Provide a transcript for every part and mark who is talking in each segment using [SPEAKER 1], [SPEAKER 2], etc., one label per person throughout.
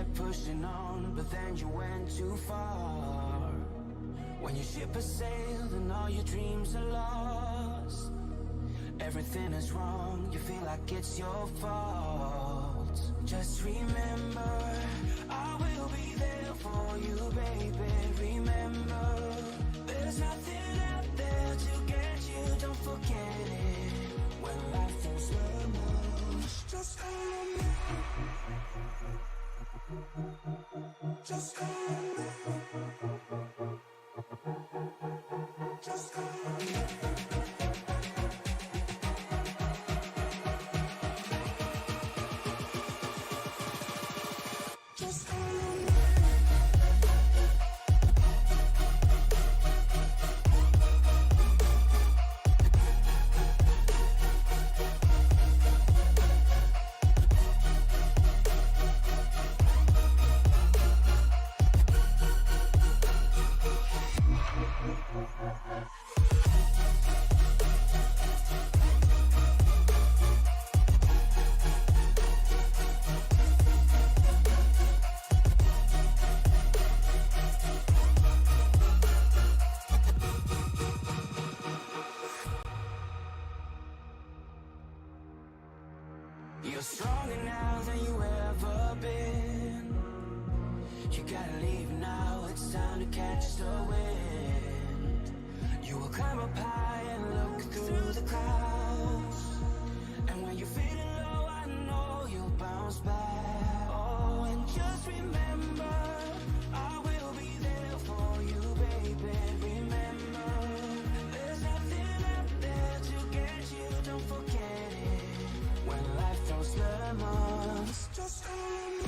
[SPEAKER 1] kept pushing on, but then you went too far. When your ship has sailed and all your dreams are lost, everything is wrong, you feel like it's your fault. Just remember, I will be there for you, baby. Remember, there's nothing out there to get you, don't forget it. When life throws lemons, just call on me. Just call on me. Just call on me. Just call on me. You're stronger now than you ever been. You gotta leave now, it's time to catch the wind. You will climb up high and look through the clouds, and when you're feeling low, I know you'll bounce back. Oh, and just remember, I will be there for you, baby. Remember, there's nothing out there to get you, don't forget it. When life throws lemons, just call on me.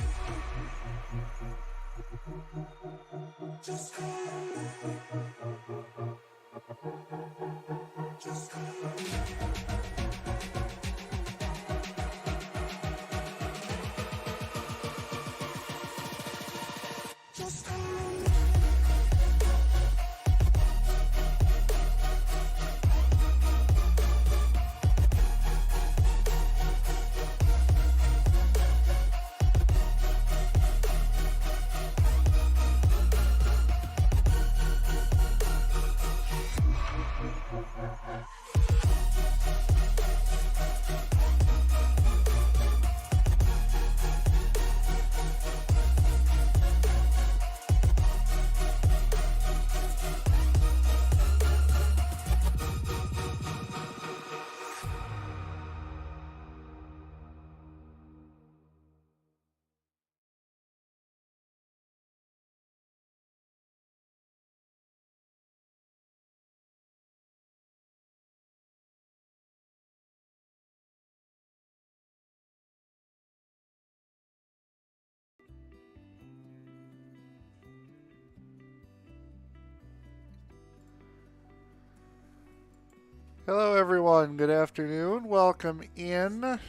[SPEAKER 1] Just call on me. Just call on me. Just call on me.
[SPEAKER 2] Hello everyone, good afternoon. Welcome in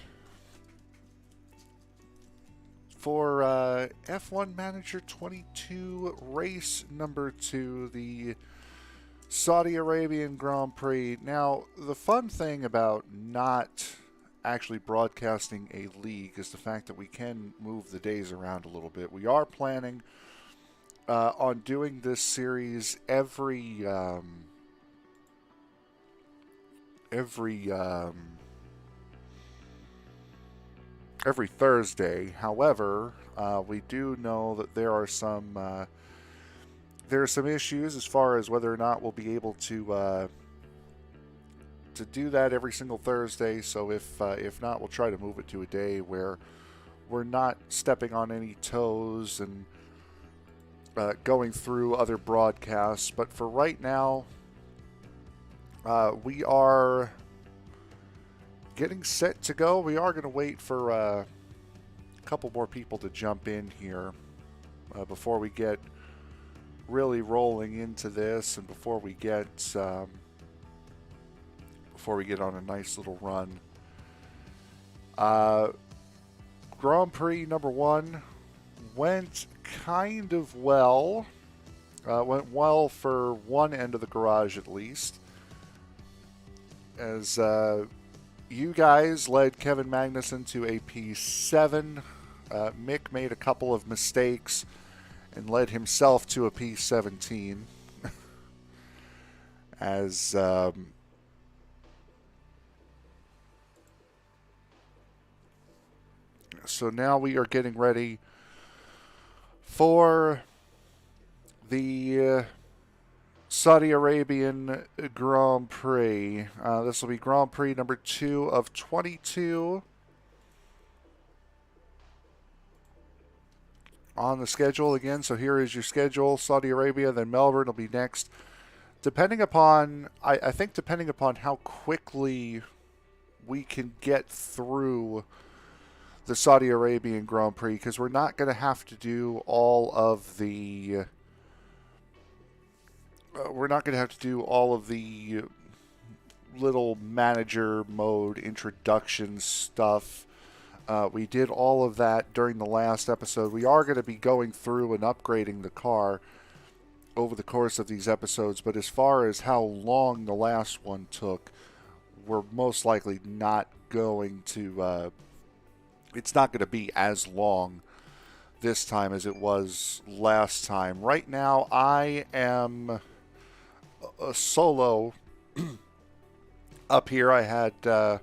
[SPEAKER 2] for F1 Manager 22 race number 2, the Saudi Arabian Grand Prix. Now, the fun thing about not actually broadcasting a league is the fact that we can move the days around a little bit. We are planning on doing this series every Thursday. However, we do know that there are some issues as far as whether or not we'll be able to do that every single Thursday. So if not, we'll try to move it to a day where we're not stepping on any toes and going through other broadcasts. But for right now, we are getting set to go. We are going to wait for a couple more people to jump in here before we get really rolling into this, and before we get on a nice little run. Grand Prix number 1 went kind of well. Went well for one end of the garage at least, as you guys led Kevin Magnussen to a P7. Mick made a couple of mistakes and led himself to a P17 as so now we are getting ready for the Saudi Arabian Grand Prix. This will be Grand Prix number 2 of 22 on the schedule again. So here is your schedule. Saudi Arabia, then Melbourne will be next. Depending upon, I think depending upon how quickly we can get through the Saudi Arabian Grand Prix, because we're not going to have to do all of the little manager mode introduction stuff. We did all of that during the last episode. We are going to be going through and upgrading the car over the course of these episodes, but as far as how long the last one took, we're most likely not going to it's not going to be as long this time as it was last time. Right now, I am a solo up here. I had Mr.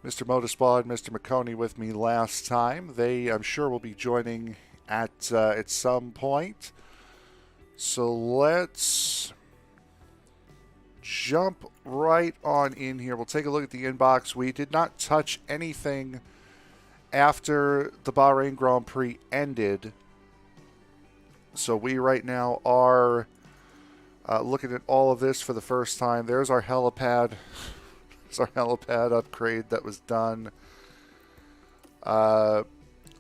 [SPEAKER 2] Motorspod and Mr. McConey with me last time. They, I'm sure, will be joining at some point. So let's jump right on in here. We'll take a look at the inbox. We did not touch anything after the Bahrain Grand Prix ended. So we right now are looking at all of this for the first time. There's our helipad. There's our helipad upgrade that was done. Up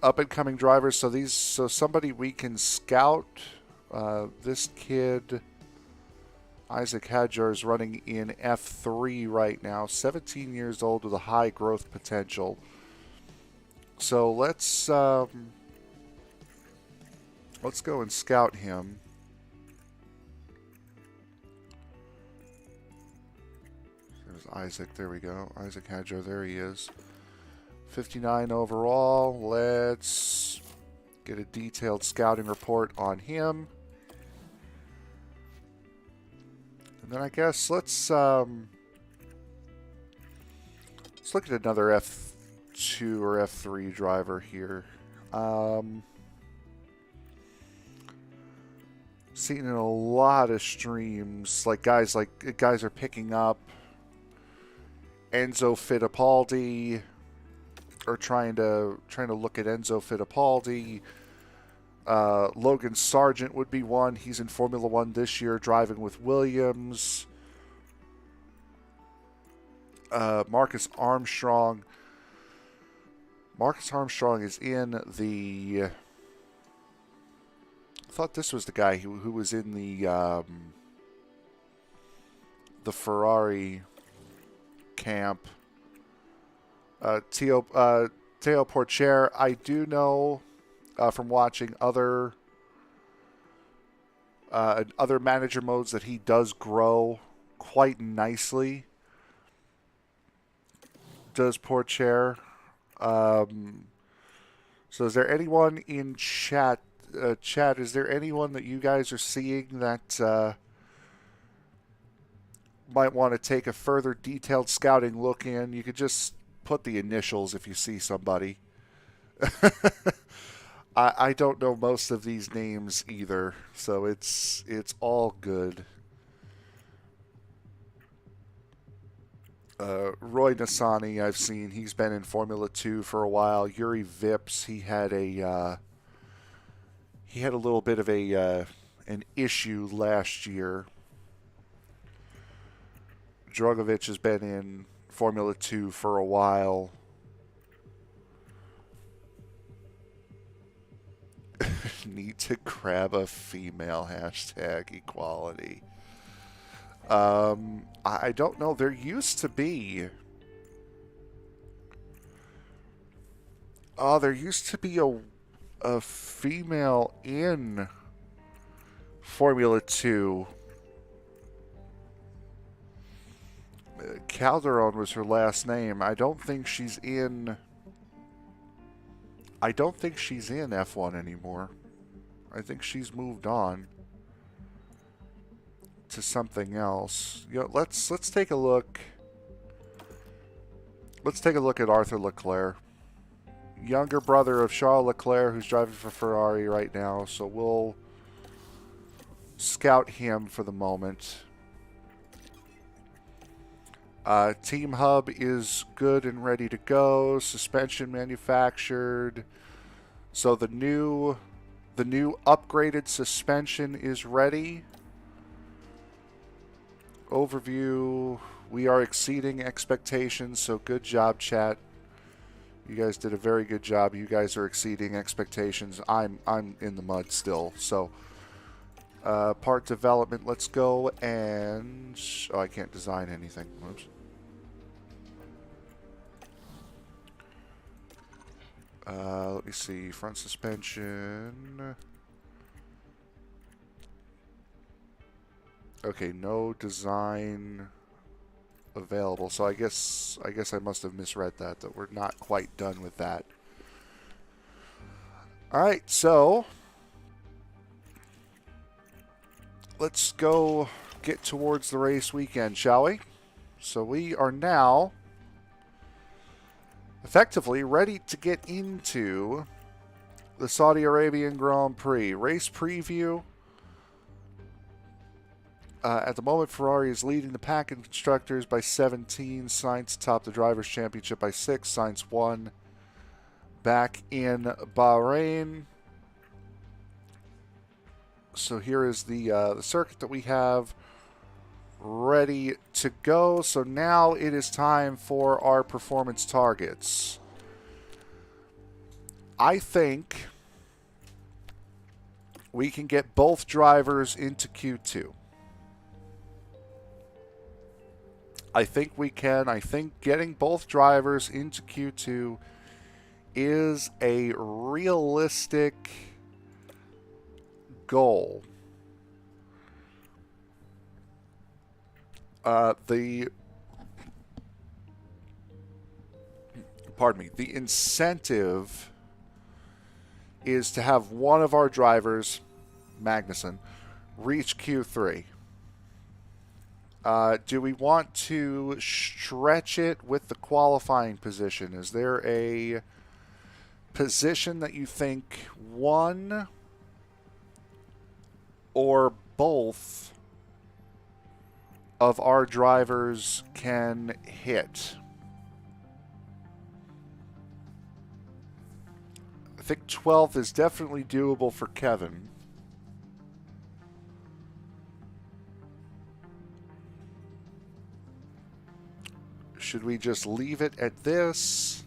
[SPEAKER 2] and coming drivers. So somebody we can scout. This kid, Isaac Hadjar, is running in F3 right now. 17 years old with a high growth potential. So let's go and scout him. There's Isaac. There we go. Isaac Hadjar. There he is. 59 overall. Let's get a detailed scouting report on him. And then I guess let's look at another F2 or F3 driver here. Seen in a lot of streams, guys are picking up Enzo Fittipaldi, or trying to look at Enzo Fittipaldi. Logan Sargent would be one. He's in Formula One this year, driving with Williams. Marcus Armstrong. Marcus Armstrong is in the... I thought this was the guy who was in the Ferrari camp. Teo Porcher, I do know from watching other manager modes that he does grow quite nicely. Does Porcher. So is there anyone in chat? Chat, is there anyone that you guys are seeing that might want to take a further detailed scouting look in? You could just put the initials if you see somebody. I don't know most of these names either, so it's all good. Roy Nassani, I've seen. He's been in Formula 2 for a while. Yuri Vips, he had a little bit of an issue last year. Drogovic has been in Formula 2 for a while. Need to grab a female, hashtag equality. I don't know. There used to be... there used to be a female in Formula 2. Calderon was her last name. I don't think she's in I don't think she's in F1 anymore. I think she's moved on to something else. You know, let's take a look. Let's take a look at Arthur Leclerc, younger brother of Charles Leclerc, who's driving for Ferrari right now. So we'll scout him for the moment. Team hub is good and ready to go. Suspension manufactured. So the new upgraded suspension is ready. Overview. We are exceeding expectations, so good job, chat. You guys did a very good job. You guys are exceeding expectations. I'm in the mud still. So part development, let's go and... Oh, I can't design anything. Oops. Let me see. Front suspension. Okay, no design available. So I guess I must have misread that we're not quite done with that. All right, so let's go get towards the race weekend, shall we? So we are now effectively ready to get into the Saudi Arabian Grand Prix. Race preview. At the moment, Ferrari is leading the pack in constructors by 17. Sainz top the Drivers' Championship by 6. Sainz won back in Bahrain. So here is the circuit that we have ready to go. So now it is time for our performance targets. I think we can get both drivers into Q2. I think we can. I think getting both drivers into Q2 is a realistic goal. The incentive is to have one of our drivers, Magnussen, reach Q3. Do we want to stretch it with the qualifying position? Is there a position that you think one or both of our drivers can hit? I think 12th is definitely doable for Kevin. Should we just leave it at this?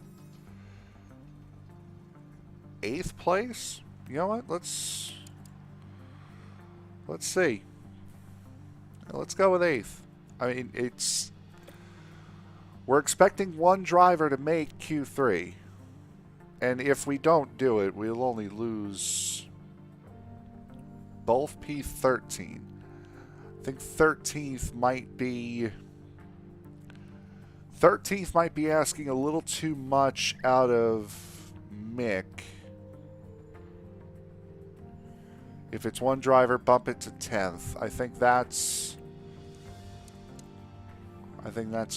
[SPEAKER 2] 8th place? You know what? Let's see. Let's go with 8th. I mean, we're expecting one driver to make Q3. And if we don't do it, we'll only lose both P13. I think 13th might be asking a little too much out of Mick. If it's one driver, bump it to 10th. I think that's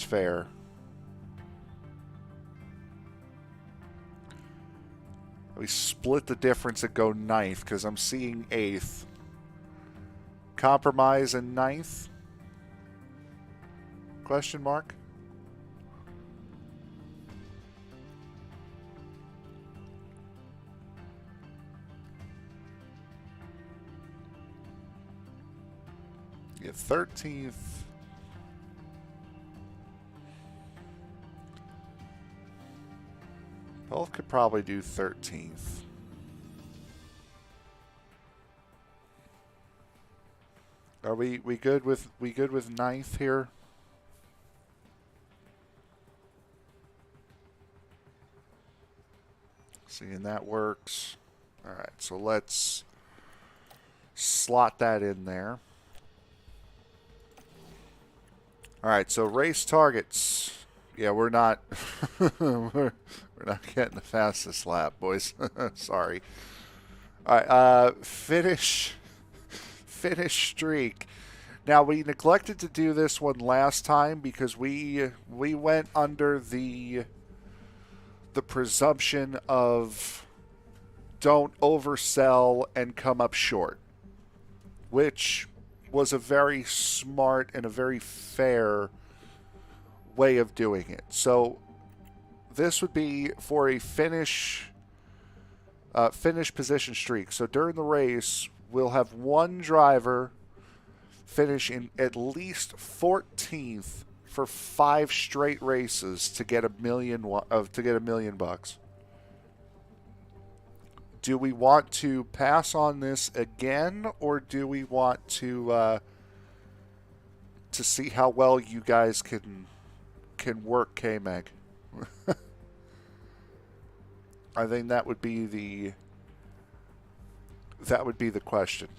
[SPEAKER 2] fair. We split the difference and go 9th because I'm seeing 8th. Compromise in 9th? Question mark? Yeah, 13th. Both could probably do 13th. Are we good with 9th here? Seeing that works. All right, so let's slot that in there. All right, so race targets. Yeah, we're not we're not getting the fastest lap, boys. Sorry. All right, finish streak. Now we neglected to do this one last time because we went under the presumption of don't oversell and come up short, which was a very smart and a very fair way of doing it. So this would be for a finish position streak. So during the race, we'll have one driver finish in at least 14th for 5 straight races to get $1 million bucks. Do we want to pass on this again, or do we want to see how well you guys can work K-Mag? I think that would be the question.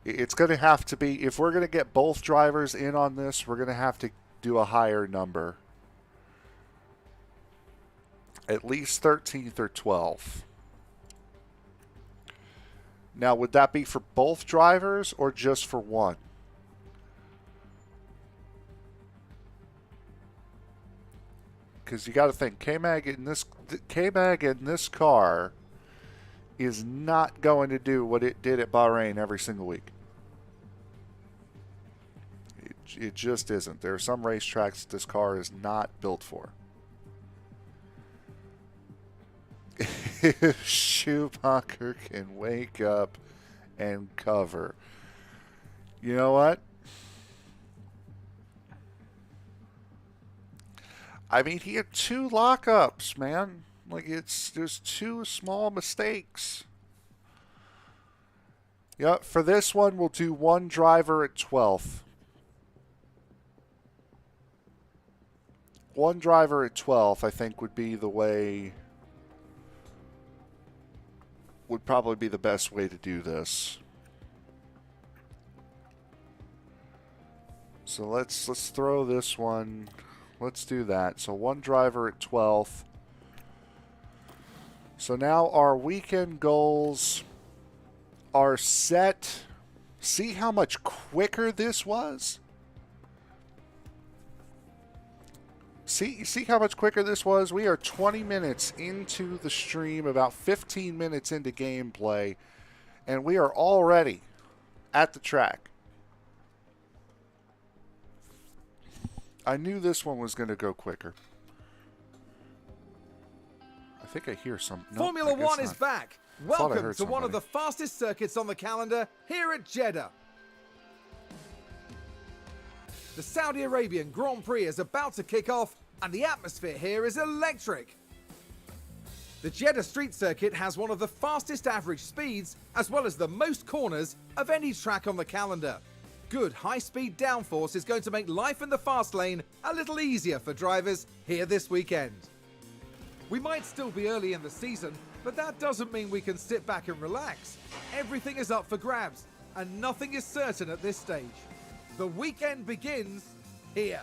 [SPEAKER 2] It's going to have to be, if we're going to get both drivers in on this, we're going to have to do a higher number. At least 13th or 12th. Now, would that be for both drivers or just for one? Because you got to think, K-Mag in this car is not going to do what it did at Bahrain every single week. It just isn't. There are some racetracks this car is not built for. If Schumacher can wake up and cover, you know what? I mean, he had 2 lockups, man. Like, there's 2 small mistakes. Yep, for this one, we'll do one driver at 12th. One driver at 12th, I think, would be the way... would probably be the best way to do this. So let's throw this one. Let's do that. So one driver at 12th. So now our weekend goals are set. See how much quicker this was? See how much quicker this was? We are 20 minutes into the stream, about 15 minutes into gameplay, and we are already at the track. I knew this one was going to go quicker. I think I hear some... No,
[SPEAKER 3] Formula One is back. Welcome to one of the fastest circuits on the calendar here at Jeddah. The Saudi Arabian Grand Prix is about to kick off, and the atmosphere here is electric. The Jeddah street circuit has one of the fastest average speeds, as well as the most corners of any track on the calendar. Good high-speed downforce is going to make life in the fast lane a little easier for drivers here this weekend. We might still be early in the season, but that doesn't mean we can sit back and relax. Everything is up for grabs, and nothing is certain at this stage. The weekend begins here.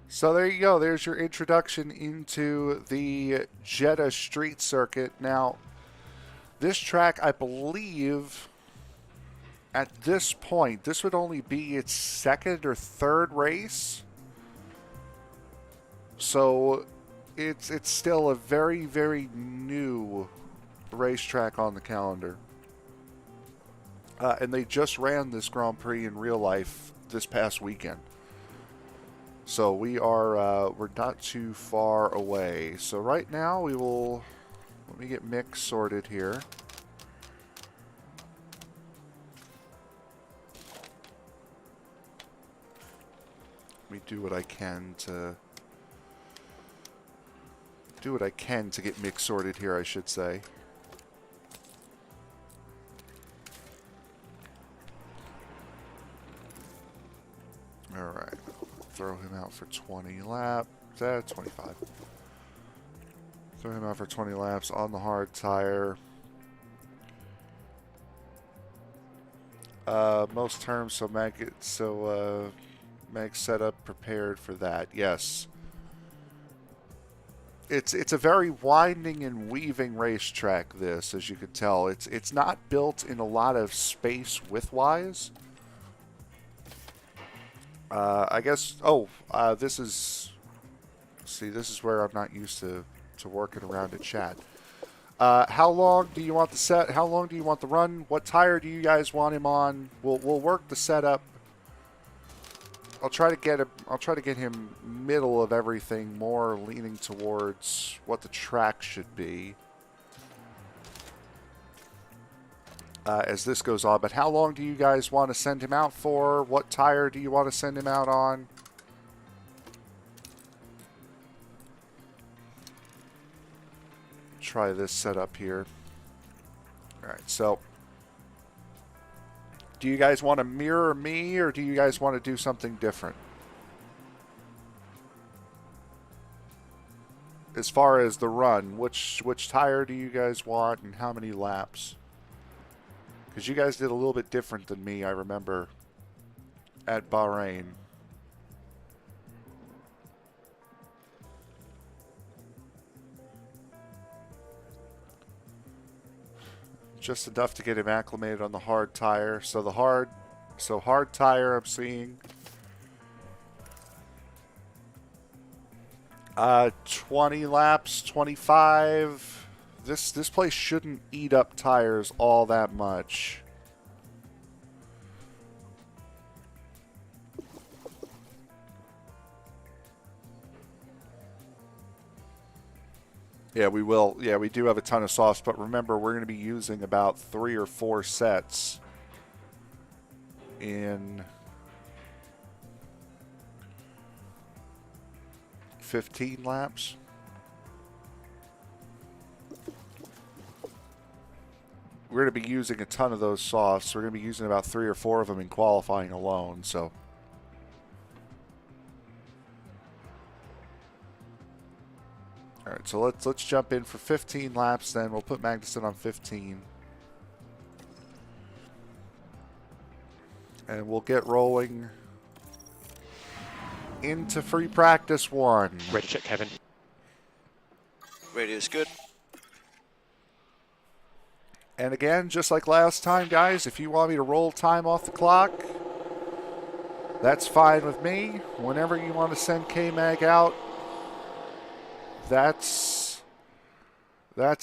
[SPEAKER 2] So there you go. There's your introduction into the Jeddah street circuit. Now, this track, I believe, at this point, this would only be its 2nd or 3rd race. So it's still a very, very new racetrack on the calendar. And they just ran this Grand Prix in real life this past weekend. So we're not too far away. So right now let me get Mick sorted here. Let me do what I can to get Mick sorted here, I should say. All right. Throw him out for 20 laps. 25. Throw him out for 20 laps on the hard tire. most terms, so Meg set up prepared for that. Yes. It's a very winding and weaving racetrack, this, as you can tell. It's not built in a lot of space widthwise. I guess, this is, see, this is where I'm not used to working around a chat. How long do you want the set? How long do you want the run? What tire do you guys want him on? We'll work the setup. I'll try to get him middle of everything, more leaning towards what the track should be as this goes on. But how long do you guys want to send him out for? What tire do you want to send him out on? Try this setup here. All right, so do you guys want to mirror me, or do you guys want to do something different? As far as the run, which tire do you guys want and how many laps? Because you guys did a little bit different than me, I remember, at Bahrain. Just enough to get him acclimated on the hard tire. So hard tire I'm seeing 20 laps, 25. This place shouldn't eat up tires all that much. Yeah, we will. Yeah, we do have a ton of softs, but remember, we're going to be using about 3 or 4 sets in 15 laps. We're going to be using a ton of those softs. We're going to be using about 3 or 4 of them in qualifying alone, so. All right, so let's jump in for 15 laps then. We'll put Magnussen on 15. And we'll get rolling into free practice 1.
[SPEAKER 4] Ready to check, Kevin.
[SPEAKER 5] Radio is good.
[SPEAKER 2] And again, just like last time, guys, if you want me to roll time off the clock, that's fine with me. Whenever you want to send K-Mag out, that's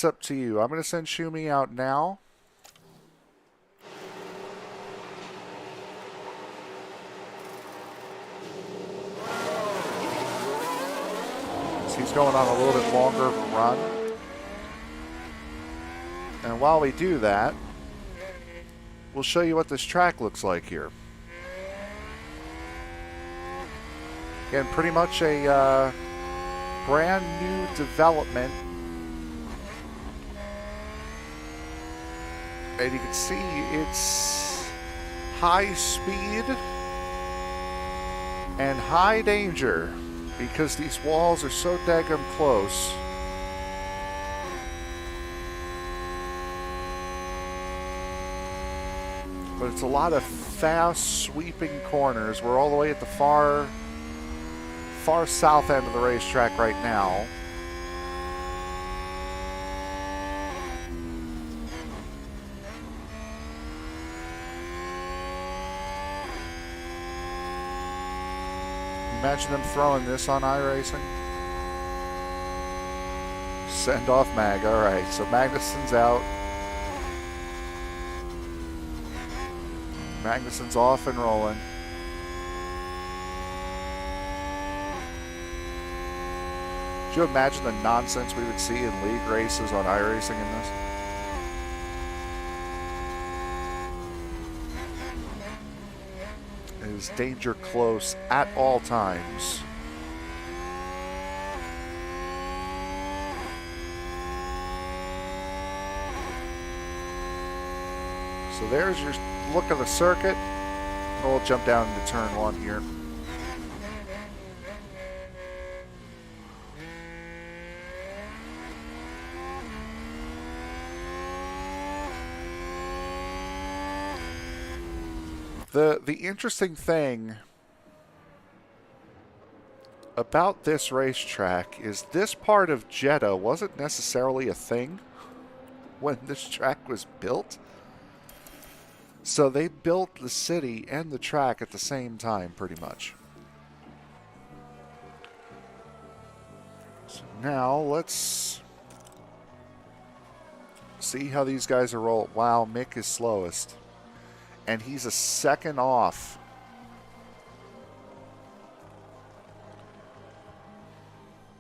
[SPEAKER 2] up to you. I'm going to send Shumi out now. He's going on a little bit longer of a run. And while we do that, we'll show you what this track looks like here. Again, pretty much a brand new development. And you can see it's high speed and high danger because these walls are so daggum close. But it's a lot of fast sweeping corners. We're all the way at the far south end of the racetrack right now. Imagine them throwing this on iRacing. Send off Mag. All right, so Magnussen's out. Magnussen's off and rolling. Could you imagine the nonsense we would see in league races on iRacing in this? It is danger close at all times. So there's your look of the circuit. We'll jump down into turn 1 here. The interesting thing about this racetrack is this part of Jeddah wasn't necessarily a thing when this track was built. So they built the city and the track at the same time, pretty much. So now let's see how these guys are rolling. Wow, Mick is slowest. And he's a second off.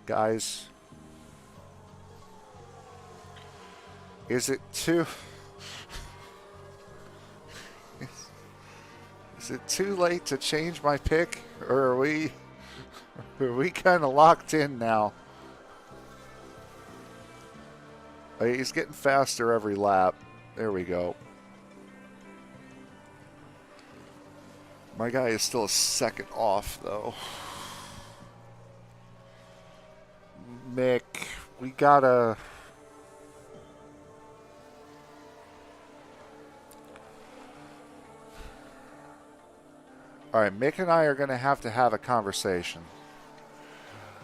[SPEAKER 2] Guys, is it too... Is it too late to change my pick, or are we kind of locked in now? He's getting faster every lap. There we go. My guy is still a second off, though. Mick, we gotta... All right, Mick and I are going to have a conversation.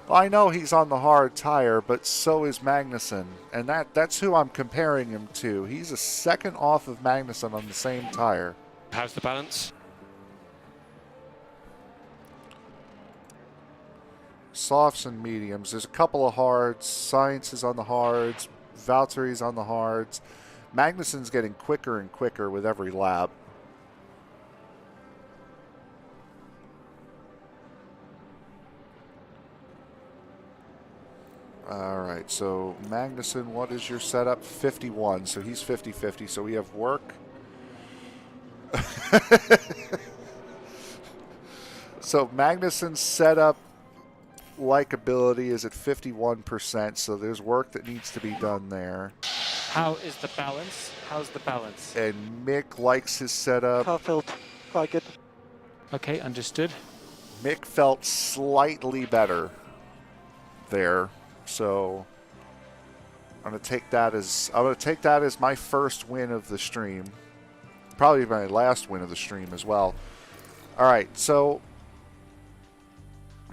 [SPEAKER 2] Well, I know he's on the hard tire, but so is Magnussen, and that's who I'm comparing him to. He's a second off of Magnussen on the same tire.
[SPEAKER 4] How's the balance?
[SPEAKER 2] Softs and mediums. There's a couple of hards. Science is on the hards. Valtteri's on the hards. Magnussen's getting quicker and quicker with every lap. All right, so Magnussen, what is your setup? 51, so he's 50-50, so we have work. So Magnussen's setup likability is at 51%, so there's work that needs to be done there.
[SPEAKER 5] How is the balance? How's the balance?
[SPEAKER 2] And Mick likes his setup.
[SPEAKER 5] Car felt quite good. Okay, understood.
[SPEAKER 2] Mick felt slightly better there. So I'm gonna take that as my first win of the stream, probably my last win of the stream as well. All right, so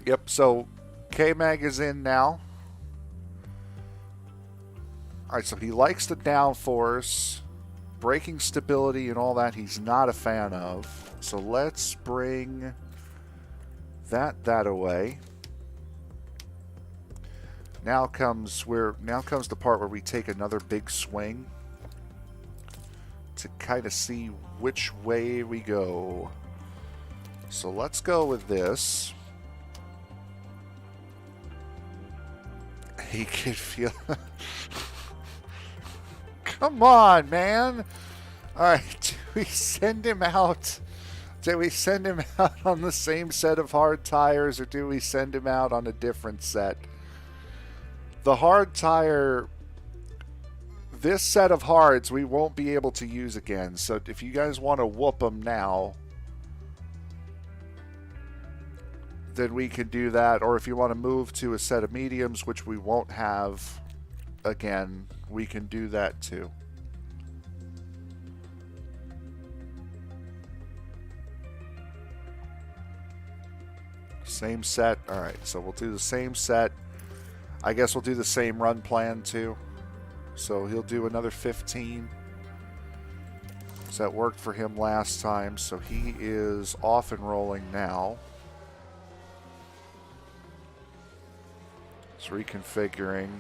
[SPEAKER 2] yep, so K-Mag is in now. All right, so he likes the downforce, braking stability, and all that. He's not a fan of. So let's bring that away. Now comes the part where we take another big swing to kind of see which way we go. So let's go with this. He could feel... Come on, man! Alright, do we send him out? Do we send him out on the same set of hard tires, or do we send him out on a different set? The hard tire, this set of hards we won't be able to use again. So if you guys want to whoop them now, then we can do that. Or if you want to move to a set of mediums, which we won't have again, we can do that too. Same set. All right, so we'll do the same set. I guess we'll do the same run plan too. So he'll do another 15. So that worked for him last time. So he is off and rolling now. It's reconfiguring.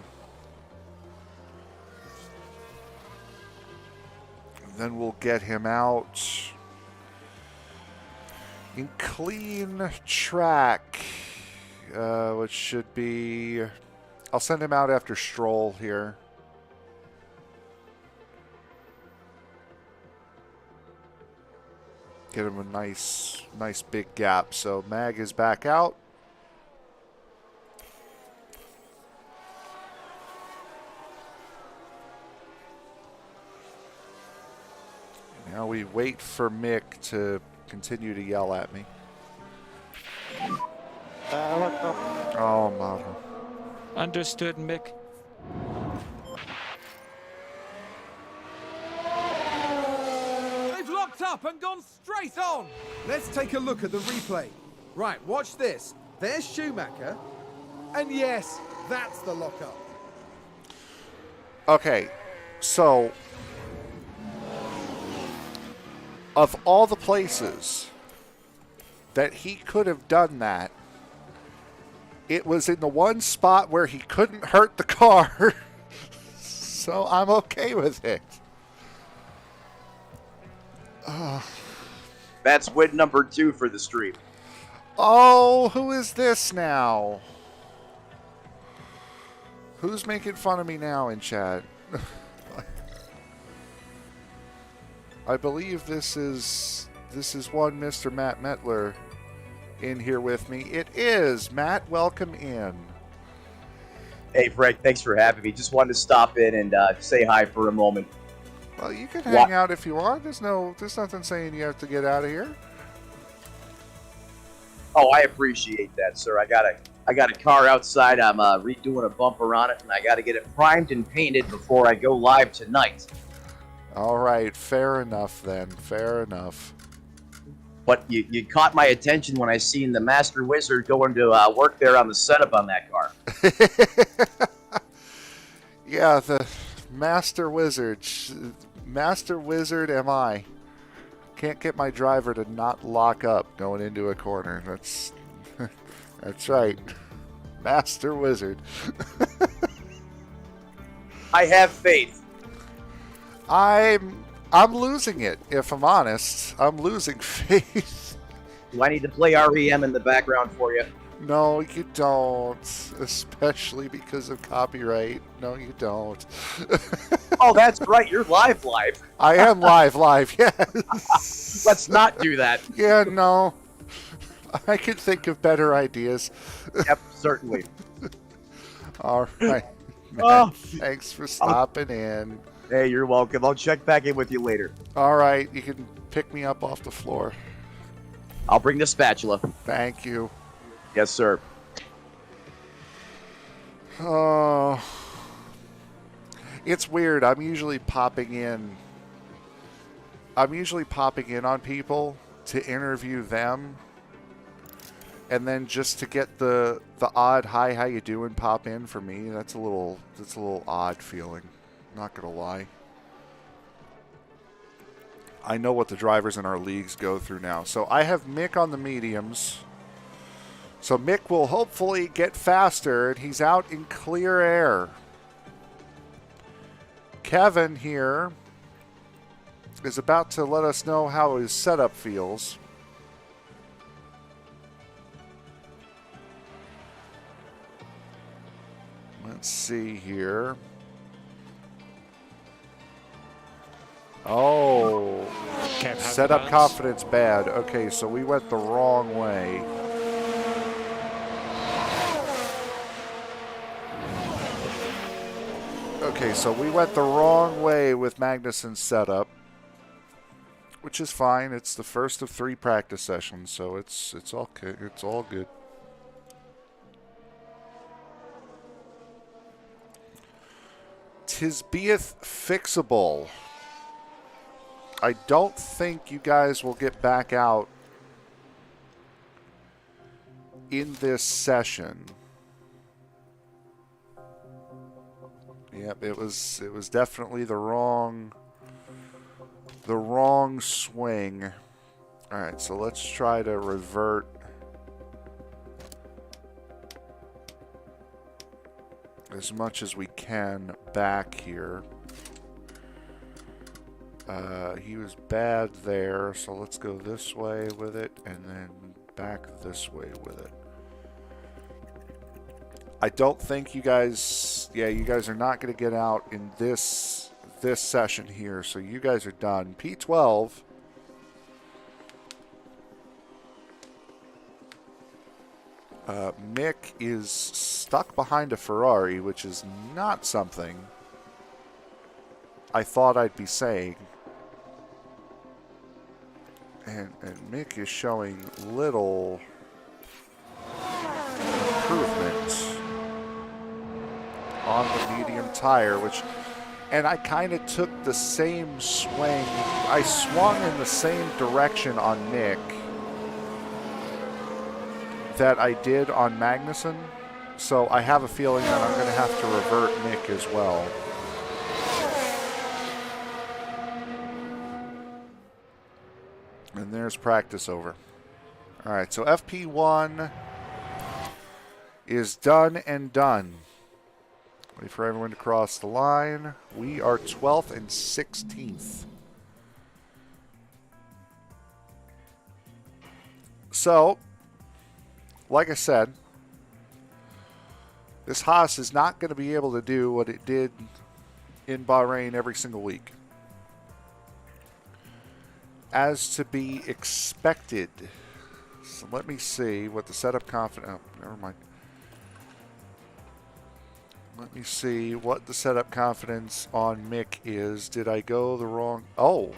[SPEAKER 2] And then we'll get him out in clean track, which should be... I'll send him out after Stroll here. Get him a nice big gap. So Mag is back out. Now we wait for Mick to continue to yell at me. Oh, mother.
[SPEAKER 5] Understood, Mick.
[SPEAKER 3] They've locked up and gone straight on. Let's take a look at the replay. Right, watch this. There's Schumacher. And yes, that's the lockup.
[SPEAKER 2] Okay, so of all the places that he could have done that, it was in the one spot where he couldn't hurt the car. So I'm okay with it.
[SPEAKER 4] That's win number 2 for the stream.
[SPEAKER 2] Oh, who is this now? Who's making fun of me now in chat? I believe this is one Mr. Matt Metler in here with me. It is. Matt, welcome in.
[SPEAKER 4] Hey, Frank, thanks for having me. Just wanted to stop in and say hi for a moment.
[SPEAKER 2] Well, you can hang out if you want. There's nothing saying you have to get out of here.
[SPEAKER 4] Oh, I appreciate that, sir. I got a car outside. I'm redoing a bumper on it, and I got to get it primed and painted before I go live tonight.
[SPEAKER 2] All right, fair enough then. Fair enough.
[SPEAKER 4] But you caught my attention when I seen the Master Wizard going to work there on the setup on that car.
[SPEAKER 2] Yeah, the Master Wizard. Master Wizard am I. Can't get my driver to not lock up going into a corner. That's right. Master Wizard.
[SPEAKER 4] I have faith.
[SPEAKER 2] I'm losing it, if I'm honest. I'm losing faith.
[SPEAKER 4] Do I need to play REM in the background for you?
[SPEAKER 2] No, you don't. Especially because of copyright. No, you don't.
[SPEAKER 4] Oh, that's right. You're live.
[SPEAKER 2] I am live, yes.
[SPEAKER 4] Let's not do that.
[SPEAKER 2] Yeah, no. I could think of better ideas.
[SPEAKER 4] Yep, certainly.
[SPEAKER 2] All right. Matt,
[SPEAKER 4] Oh.
[SPEAKER 2] thanks for stopping in.
[SPEAKER 4] Hey, you're welcome. I'll check back in with you later.
[SPEAKER 2] All right, you can pick me up off the floor.
[SPEAKER 4] I'll bring the spatula.
[SPEAKER 2] Thank you.
[SPEAKER 4] Yes, sir.
[SPEAKER 2] Oh, it's weird. I'm usually popping in on people to interview them, and then just to get the odd "Hi, how you doing?" pop in for me. That's a little odd feeling. Not gonna lie. I know what the drivers in our leagues go through now. So I have Mick on the mediums. So Mick will hopefully get faster, and he's out in clear air. Kevin here is about to let us know how his setup feels. Let's see here. Oh, setup confidence bad. Okay, so we went the wrong way. Okay, so we went the wrong way with Magnussen's setup, which is fine. It's the first of 3 practice sessions, so it's okay. It's all good. Tis beeth fixable. I don't think you guys will get back out in this session. Yep, it was definitely the wrong swing. All right, so let's try to revert as much as we can back here. He was bad there, so let's go this way with it and then back this way with it. I don't think you guys, you guys are not going to get out in this session here, so you guys are done. P12. Mick is stuck behind a Ferrari, which is not something I thought I'd be saying. And Mick is showing little improvement on the medium tire, which And I kind of took the same swing. I swung in the same direction on Mick that I did on Magnussen. So I have a feeling that I'm going to have to revert Mick as well. And there's practice over. All right, so FP1 is done and done. Wait for everyone to cross the line. We are 12th and 16th. So, like I said, this Haas is not going to be able to do what it did in Bahrain every single week. As to be expected. So let me see what the setup confidence... Oh, never mind. Let me see what the setup confidence on Mick is. Did I go the wrong... Oh.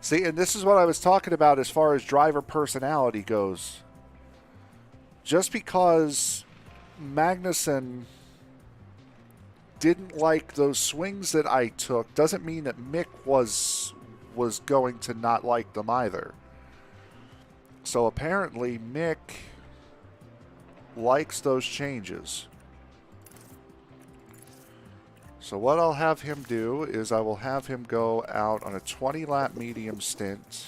[SPEAKER 2] See, and this is what I was talking about as far as driver personality goes. Just because Magnussen didn't like those swings that I took doesn't mean that Mick was going to not like them either. So apparently Mick likes those changes. So what I'll have him do is I will have him go out on a 20-lap medium stint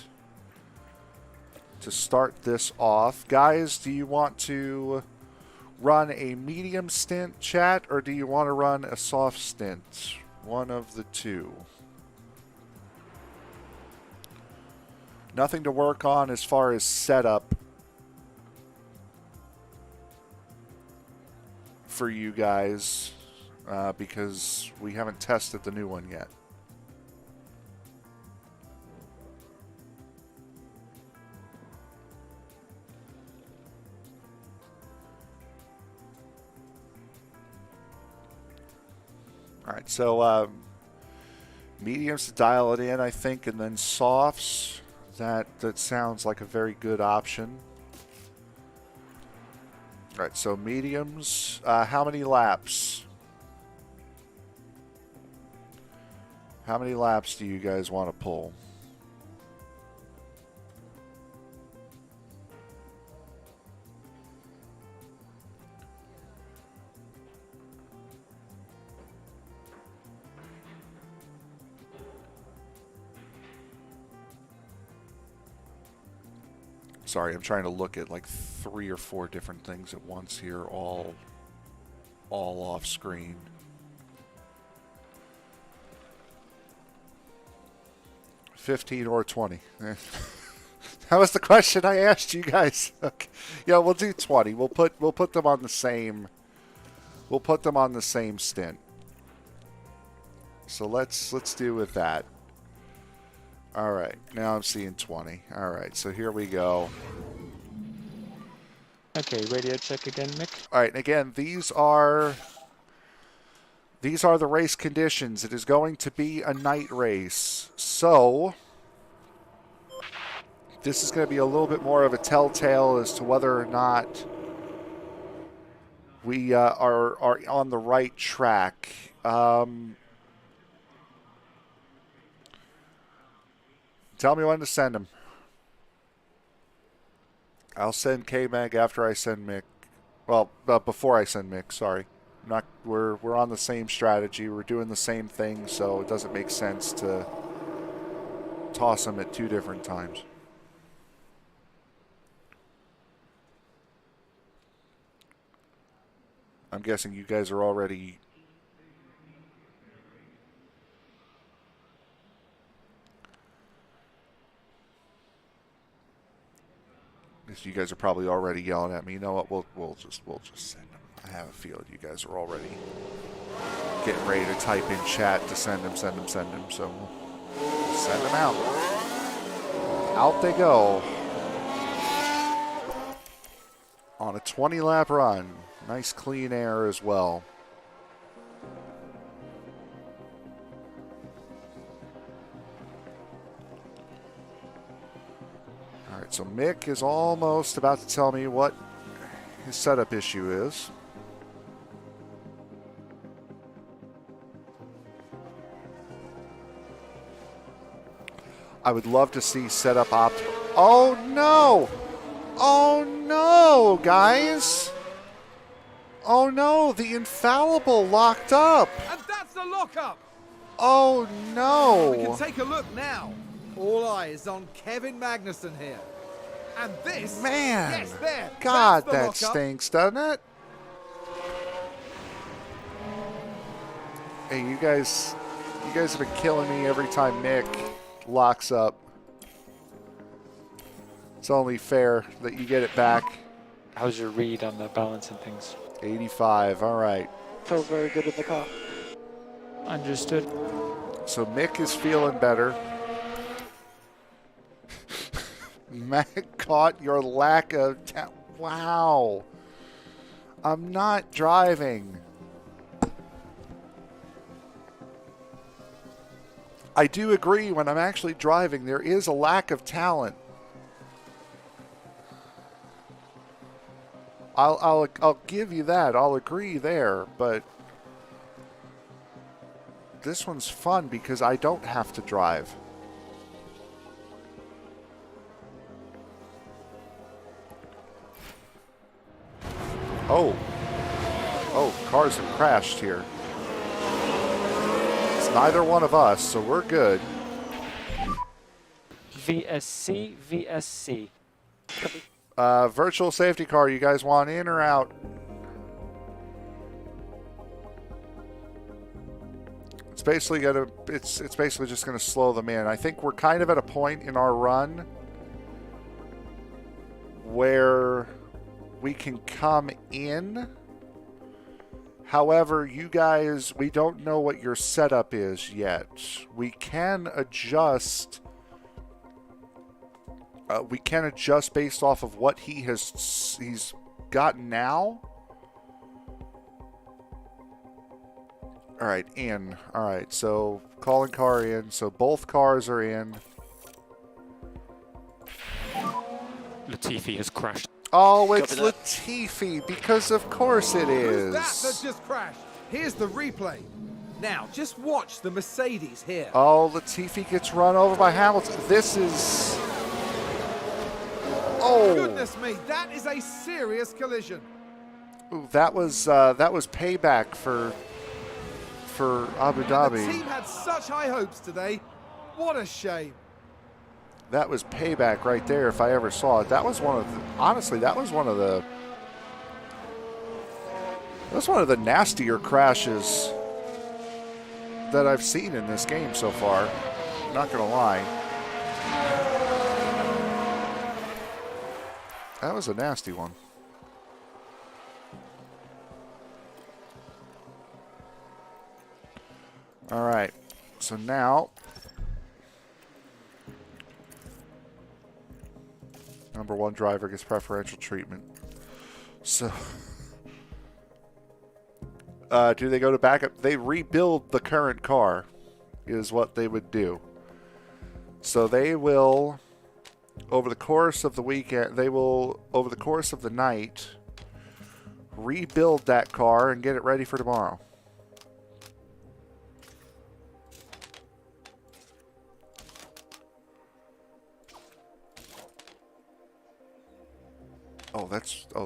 [SPEAKER 2] to start this off. Guys, do you want to run a medium stint, chat, or do you want to run a soft stint? One of the two. Nothing to work on as far as setup for you guys because we haven't tested the new one yet. All right, so mediums to dial it in, I think, and then softs. That sounds like a very good option. All right, so mediums. How many laps? How many laps do you guys want to pull? Sorry, I'm trying to look at like 3 or 4 different things at once here, all off screen. $15 or $20. That was the question I asked you guys. Okay. Yeah, we'll do 20. We'll put them on the same. We'll put them on the same stint. So let's do with that. All right, now I'm seeing 20. All right, so here we go.
[SPEAKER 5] Okay, radio check again, Mick.
[SPEAKER 2] All right, and again, these are the race conditions. It is going to be a night race. So this is going to be a little bit more of a telltale as to whether or not we are on the right track. Tell me when to send him. I'll send K-Mag after I send Mick. Well, before I send Mick, sorry. We're on the same strategy. We're doing the same thing, so it doesn't make sense to toss them at 2 different times. I'm guessing you guys are already... You guys are probably already yelling at me. You know what? We'll just send them. I have a feeling you guys are already getting ready to type in chat to send them. So we'll send them out. Out they go on a 20-lap run. Nice clean air as well. All right, so Mick is almost about to tell me what his setup issue is. I would love to see setup opt. Oh no! Oh no, guys! Oh no, the infallible locked up!
[SPEAKER 3] And that's the lockup!
[SPEAKER 2] Oh no!
[SPEAKER 3] We can take a look now. All eyes on Kevin Magnussen here. And this,
[SPEAKER 2] Man,
[SPEAKER 3] yes, there.
[SPEAKER 2] God,
[SPEAKER 3] that's the
[SPEAKER 2] that
[SPEAKER 3] lockup.
[SPEAKER 2] stinks, doesn't it? Hey, you guys have been killing me every time Mick locks up. It's only fair that you get it back.
[SPEAKER 5] How's your read on the balance and things?
[SPEAKER 2] 85, all right.
[SPEAKER 5] Felt very good in the car. Understood.
[SPEAKER 2] So Mick is feeling better. Matt caught your lack of wow. I'm not driving. I do agree, when I'm actually driving, there is a lack of talent. I'll give you that. I'll agree there, but this one's fun because I don't have to drive. Oh, cars have crashed here. It's neither one of us, so we're good.
[SPEAKER 5] VSC, VSC.
[SPEAKER 2] Virtual safety car, you guys want in or out? It's basically it's basically just gonna slow them in. I think we're kind of at a point in our run where we can come in. However, you guys, we don't know what your setup is yet. We can adjust. We can adjust based off of what he's gotten now. All right, in. All right, so calling car in. So both cars are in.
[SPEAKER 5] Latifi has crashed.
[SPEAKER 2] Oh, it's Latifi, because of course it is.
[SPEAKER 3] Who's that just crashed? Here's the replay. Now, just watch the Mercedes here.
[SPEAKER 2] Oh, Latifi gets run over by Hamilton. This is... Oh.
[SPEAKER 3] Goodness me, that is a serious collision.
[SPEAKER 2] Ooh, that was payback for Abu Dhabi.
[SPEAKER 3] The team had such high hopes today. What a shame.
[SPEAKER 2] That was payback right there if I ever saw it. That was one of the, honestly, that was one of the nastier crashes that I've seen in this game so far. Not gonna lie. That was a nasty one. All right, so now number one driver gets preferential treatment. So, do they go to backup? They rebuild the current car, is what they would do. So they will, over the course of the weekend, over the course of the night, rebuild that car and get it ready for tomorrow.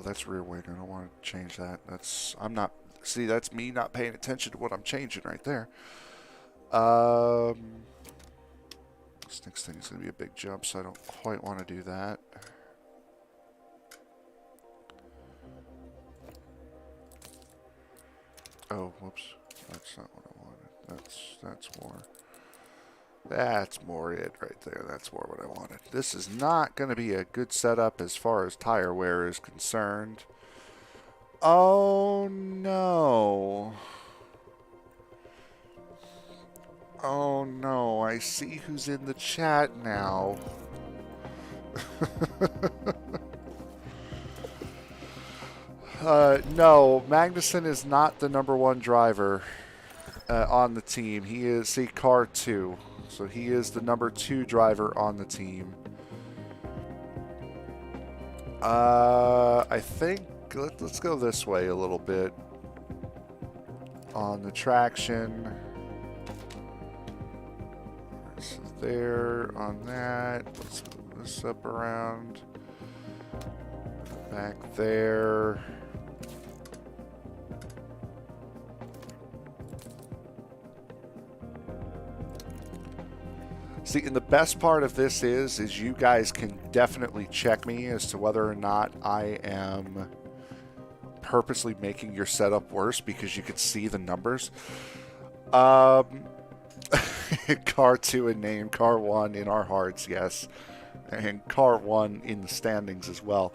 [SPEAKER 2] That's rear wing. I don't want to change that. That's me not paying attention to what I'm changing right there. This next thing is going to be a big jump, so I don't quite want to do that. Oh, whoops. That's not what I wanted. That's more. That's more it right there. That's more what I wanted. This is not going to be a good setup as far as tire wear is concerned. Oh, no. Oh, no. I see who's in the chat now. No, Magnussen is not the number one driver on the team. He is car 2. So he is the number 2 driver on the team. I think let's go this way a little bit on the traction. there on that. Let's move this up around. Back there. See, and the best part of this is you guys can definitely check me as to whether or not I am purposely making your setup worse because you can see the numbers. Car 2 in name, Car 1 in our hearts, yes. And Car 1 in the standings as well.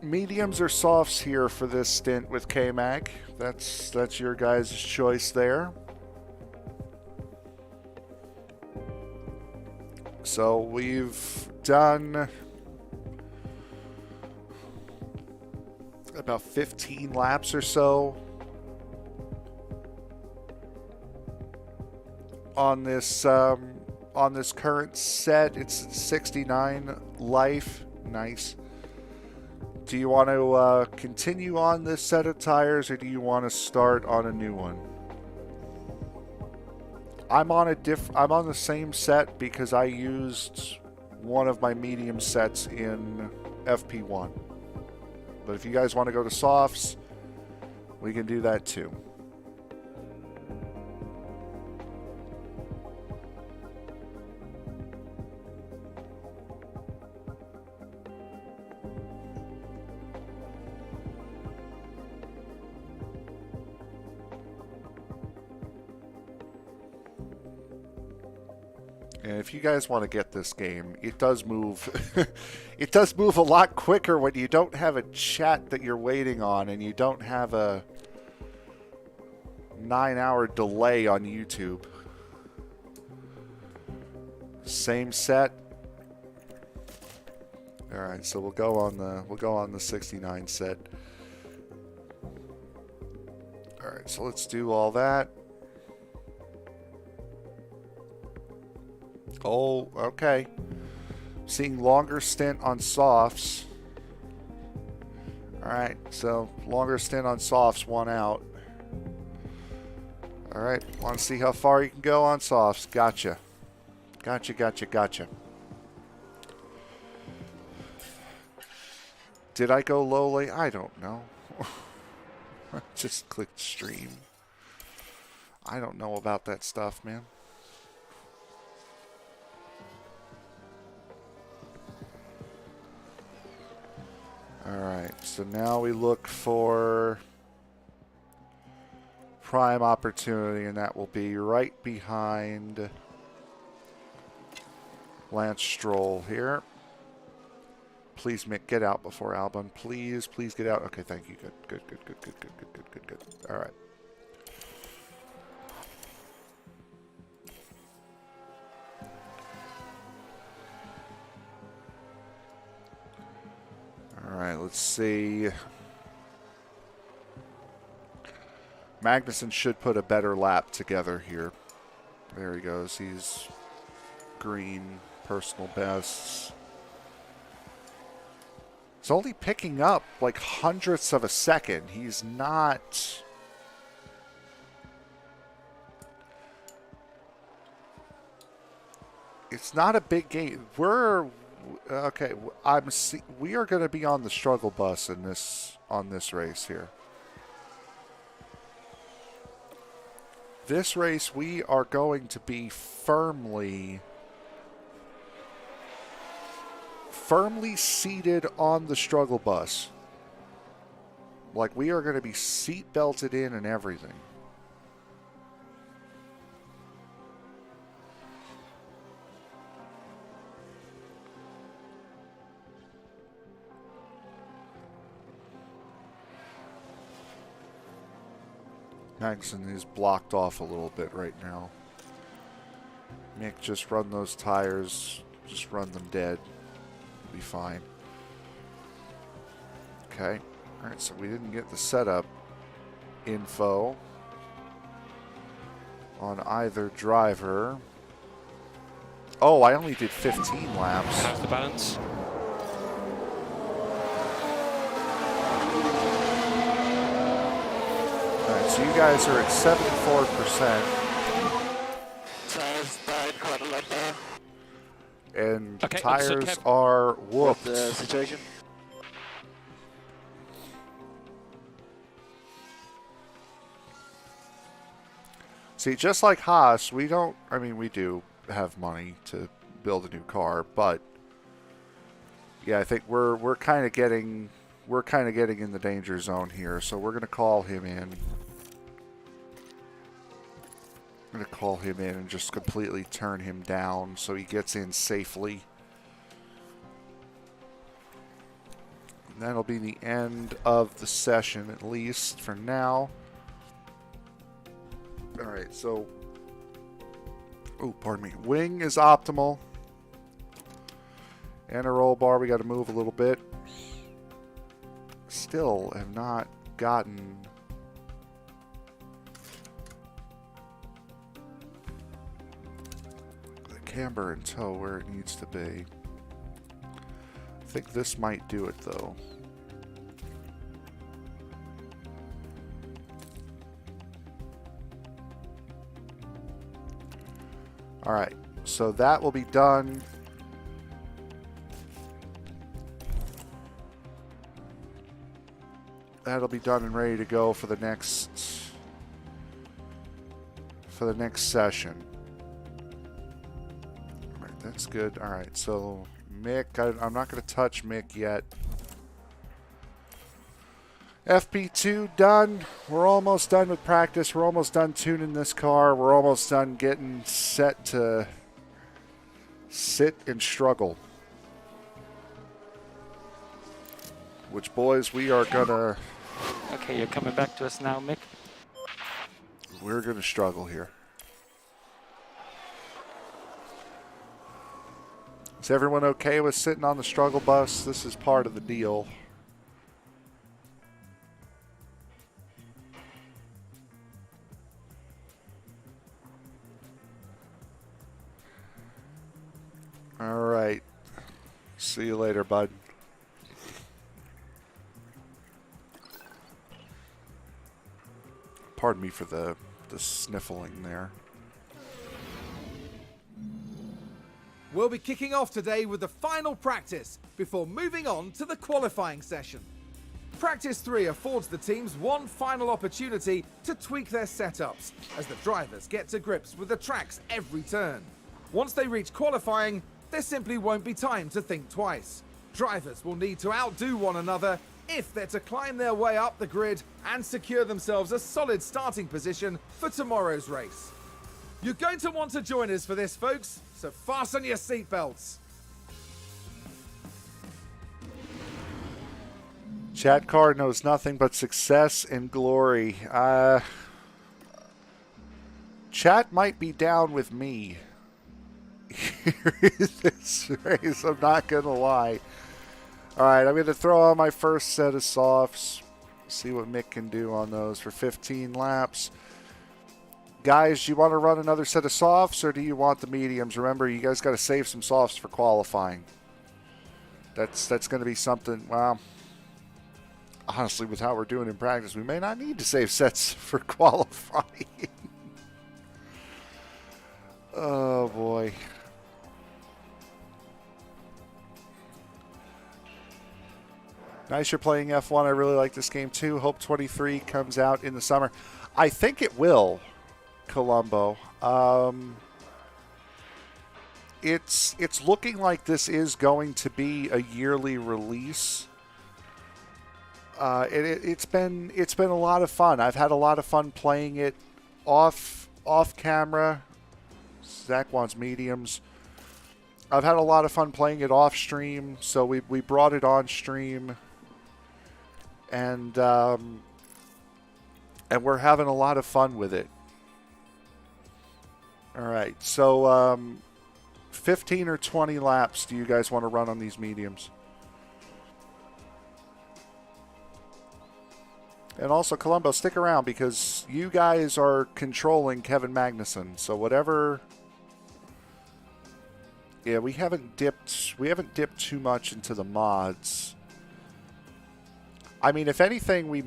[SPEAKER 2] Mediums or softs here for this stint with K-Mag. That's your guys' choice there. So we've done about 15 laps or so on this current set. It's 69 life. Nice. Do you want to continue on this set of tires, or do you want to start on a new one? I'm on the same set because I used one of my medium sets in FP1. But if you guys want to go to softs, we can do that too. And if you guys want to get this game, it does move. It does move a lot quicker when you don't have a chat that you're waiting on, and you don't have a 9-hour delay on YouTube. Same set. All right, so we'll go on the 69 set. All right, so let's do all that. Oh, okay. Seeing longer stint on softs. Alright, so longer stint on softs, 1 out. Alright, want to see how far you can go on softs. Gotcha. Gotcha. Did I go lowly? I don't know. Just clicked stream. I don't know about that stuff, man. Alright, so now we look for prime opportunity, and that will be right behind Lance Stroll here. Please, Mick, get out before Albon. Please get out. Okay, thank you. Good. Alright. Alright, let's see. Magnussen should put a better lap together here. There he goes. He's green, personal bests. He's only picking up like hundredths of a second. He's not... It's not a big game. Okay, we are going to be on the struggle bus on this race here. This race, we are going to be firmly seated on the struggle bus. Like, we are going to be seat belted in and everything. Magnussen is blocked off a little bit right now. Mick, just run those tires. Just run them dead. We'll be fine. Okay. Alright, so we didn't get the setup info on either driver. Oh, I only did 15 laps.
[SPEAKER 5] How's the balance?
[SPEAKER 2] So you guys are at 74%. And
[SPEAKER 5] Okay,
[SPEAKER 2] tires
[SPEAKER 5] understood, Kev.
[SPEAKER 2] are
[SPEAKER 6] What's
[SPEAKER 2] whooped.
[SPEAKER 6] the situation?
[SPEAKER 2] See, just like Haas, we don't, I mean, we do have money to build a new car, but yeah, I think we're kind of getting in the danger zone here, so we're going to call him in. I'm going to call him in and just completely turn him down so he gets in safely. And that'll be the end of the session, at least for now. Alright, so... Oh, pardon me. Wing is optimal. And a roll bar, we got to move a little bit. Still have not gotten... the camber and toe where it needs to be. I think this might do it, though. Alright, so that will be done. That'll be done and ready to go for the next session. Alright, that's good. Alright, so Mick, I'm not going to touch Mick yet. FP2 done. We're almost done with practice. We're almost done tuning this car. We're almost done getting set to sit and struggle. Which, boys, we are gonna...
[SPEAKER 5] Okay, you're coming back to us now, Mick.
[SPEAKER 2] We're gonna struggle here. Is everyone okay with sitting on the struggle bus? This is part of the deal. Alright. See you later, bud. Pardon me for the sniffling there.
[SPEAKER 3] We'll be kicking off today with the final practice before moving on to the qualifying session. Practice 3 affords the teams one final opportunity to tweak their setups as the drivers get to grips with the tracks every turn. Once they reach qualifying, there simply won't be time to think twice. Drivers will need to outdo one another if they're to climb their way up the grid and secure themselves a solid starting position for tomorrow's race. You're going to want to join us for this, folks, so fasten your seatbelts.
[SPEAKER 2] Chad Carr knows nothing but success and glory. Chat might be down with me here in this race, I'm not going to lie. Alright, I'm going to throw on my first set of softs. See what Mick can do on those for 15 laps. Guys, do you want to run another set of softs or do you want the mediums? Remember, you guys got to save some softs for qualifying. That's going to be something, well, honestly, with how we're doing in practice, we may not need to save sets for qualifying. Oh, boy. Nice you're playing F1. I really like this game, too. Hope 23 comes out in the summer. I think it will, Colombo. It's looking like this is going to be a yearly release. It's been a lot of fun. I've had a lot of fun playing it off camera. Zach wants mediums. I've had a lot of fun playing it off stream, so we brought it on stream, and we're having a lot of fun with it. All right, so 15 or 20 laps do you guys want to run on these mediums? And also, Colombo, stick around because you guys are controlling Kevin Magnussen. So whatever, yeah, we haven't dipped too much into the mods. I mean, if anything, we'll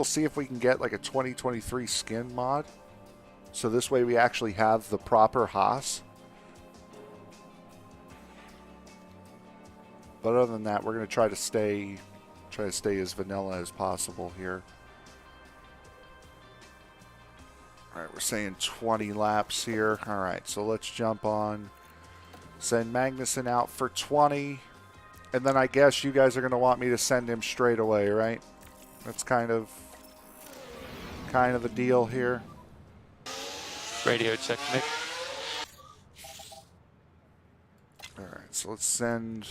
[SPEAKER 2] see if we can get like a 2023 skin mod. So this way we actually have the proper Haas. But other than that, we're going to try to stay as vanilla as possible here. All right, we're saying 20 laps here. All right, so let's jump on. Send Magnussen out for 20. And then I guess you guys are going to want me to send him straight away, right? That's kind of the deal here.
[SPEAKER 5] Radio check, Mick.
[SPEAKER 2] All right, so let's send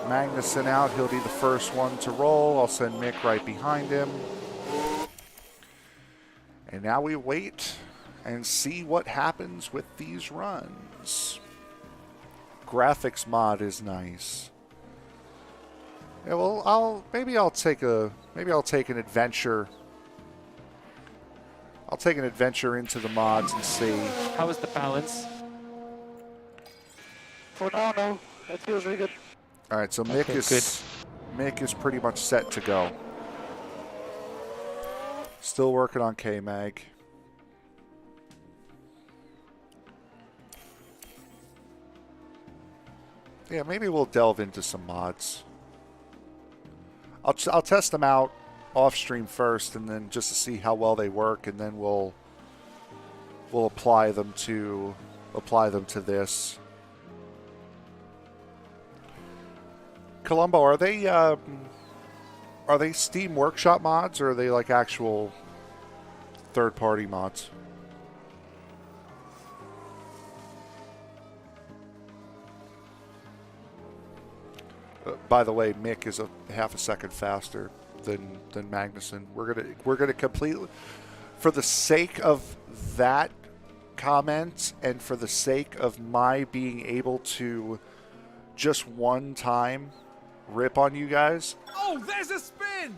[SPEAKER 2] Magnussen out. He'll be the first one to roll. I'll send Mick right behind him. And now we wait and see what happens with these runs. Graphics mod is nice. Yeah, well, maybe I'll take an adventure. I'll take an adventure into the mods and see.
[SPEAKER 5] How is the balance? For now, no. That feels really good.
[SPEAKER 2] All right, so Mick is pretty much set to go. Still working on K-Mag. Yeah, maybe we'll delve into some mods. I'll test them out off stream first, and then just to see how well they work, and then we'll apply them to this. Columbo, are they Steam Workshop mods, or are they like actual third-party mods? By the way, Mick is half a second faster than Magnussen. We're gonna completely, for the sake of that comment and for the sake of my being able to just one time rip on you guys.
[SPEAKER 3] Oh, there's a spin!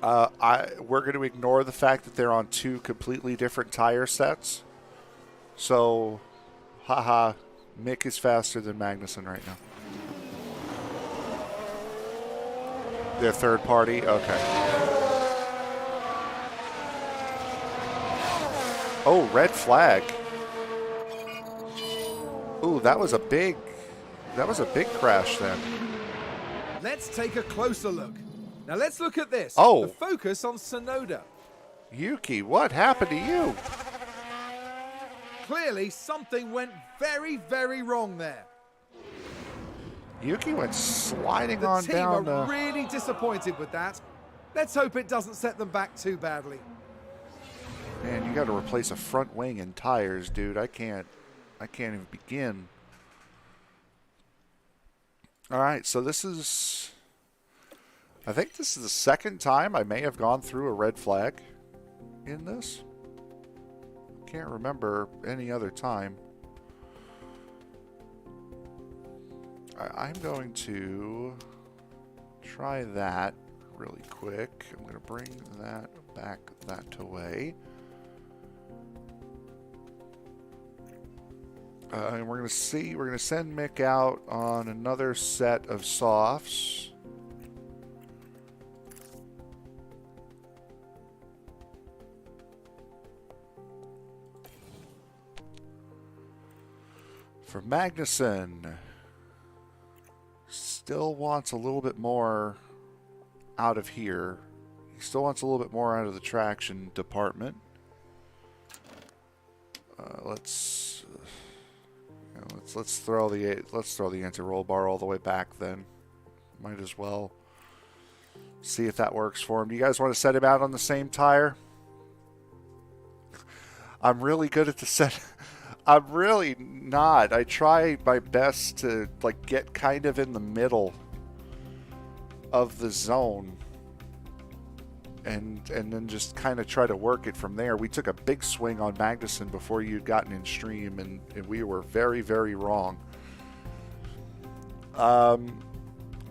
[SPEAKER 2] We're going to ignore the fact that they're on two completely different tire sets. So, haha, Mick is faster than Magnussen right now. They're third party? Okay. Oh, red flag. Ooh, that was a big crash then.
[SPEAKER 3] Let's take a closer look. Now let's look at this.
[SPEAKER 2] Oh.
[SPEAKER 3] The focus on Sonoda.
[SPEAKER 2] Yuki, what happened to you?
[SPEAKER 3] Clearly, something went very, very wrong there.
[SPEAKER 2] Yuki went sliding
[SPEAKER 3] The
[SPEAKER 2] on
[SPEAKER 3] team
[SPEAKER 2] down.
[SPEAKER 3] are really disappointed with that. Let's hope it doesn't set them back too badly.
[SPEAKER 2] Man, you got to replace a front wing and tires, dude. I can't even begin. All right, so I think this is the second time I may have gone through a red flag in this. Can't remember any other time. I'm going to try that really quick. I'm going to bring that back that way. And we're going to send Mick out on another set of softs. For Magnussen, still wants a little bit more out of here. He still wants a little bit more out of the traction department. Let's throw the anti-roll bar all the way back then. Might as well see if that works for him. Do you guys want to set him out on the same tire? I'm really good at the set. I'm really not. I try my best to like get kind of in the middle of the zone and then just kind of try to work it from there. We took a big swing on Magnussen before you'd gotten in stream, and we were very, very wrong.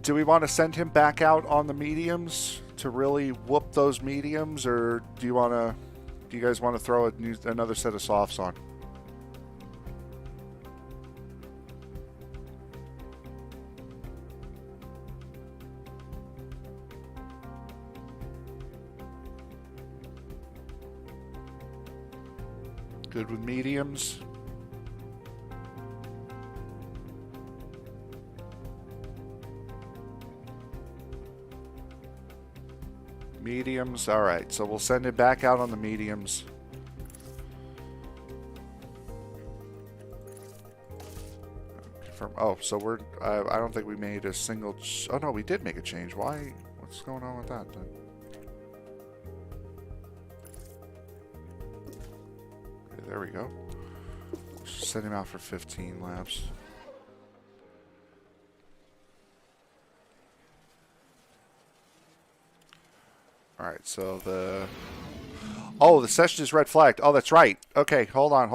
[SPEAKER 2] Do we want to send him back out on the mediums to really whoop those mediums, or do you guys want to throw another set of softs on? Good with mediums. Mediums. All right, so we'll send it back out on the mediums. Oh, so we're... I don't think we made a single... Oh, no, we did make a change. Why? What's going on with that, then? Okay, there we go. Send him out for 15 laps. Alright, so the... Oh, the session is red flagged. Oh, that's right. Okay, hold on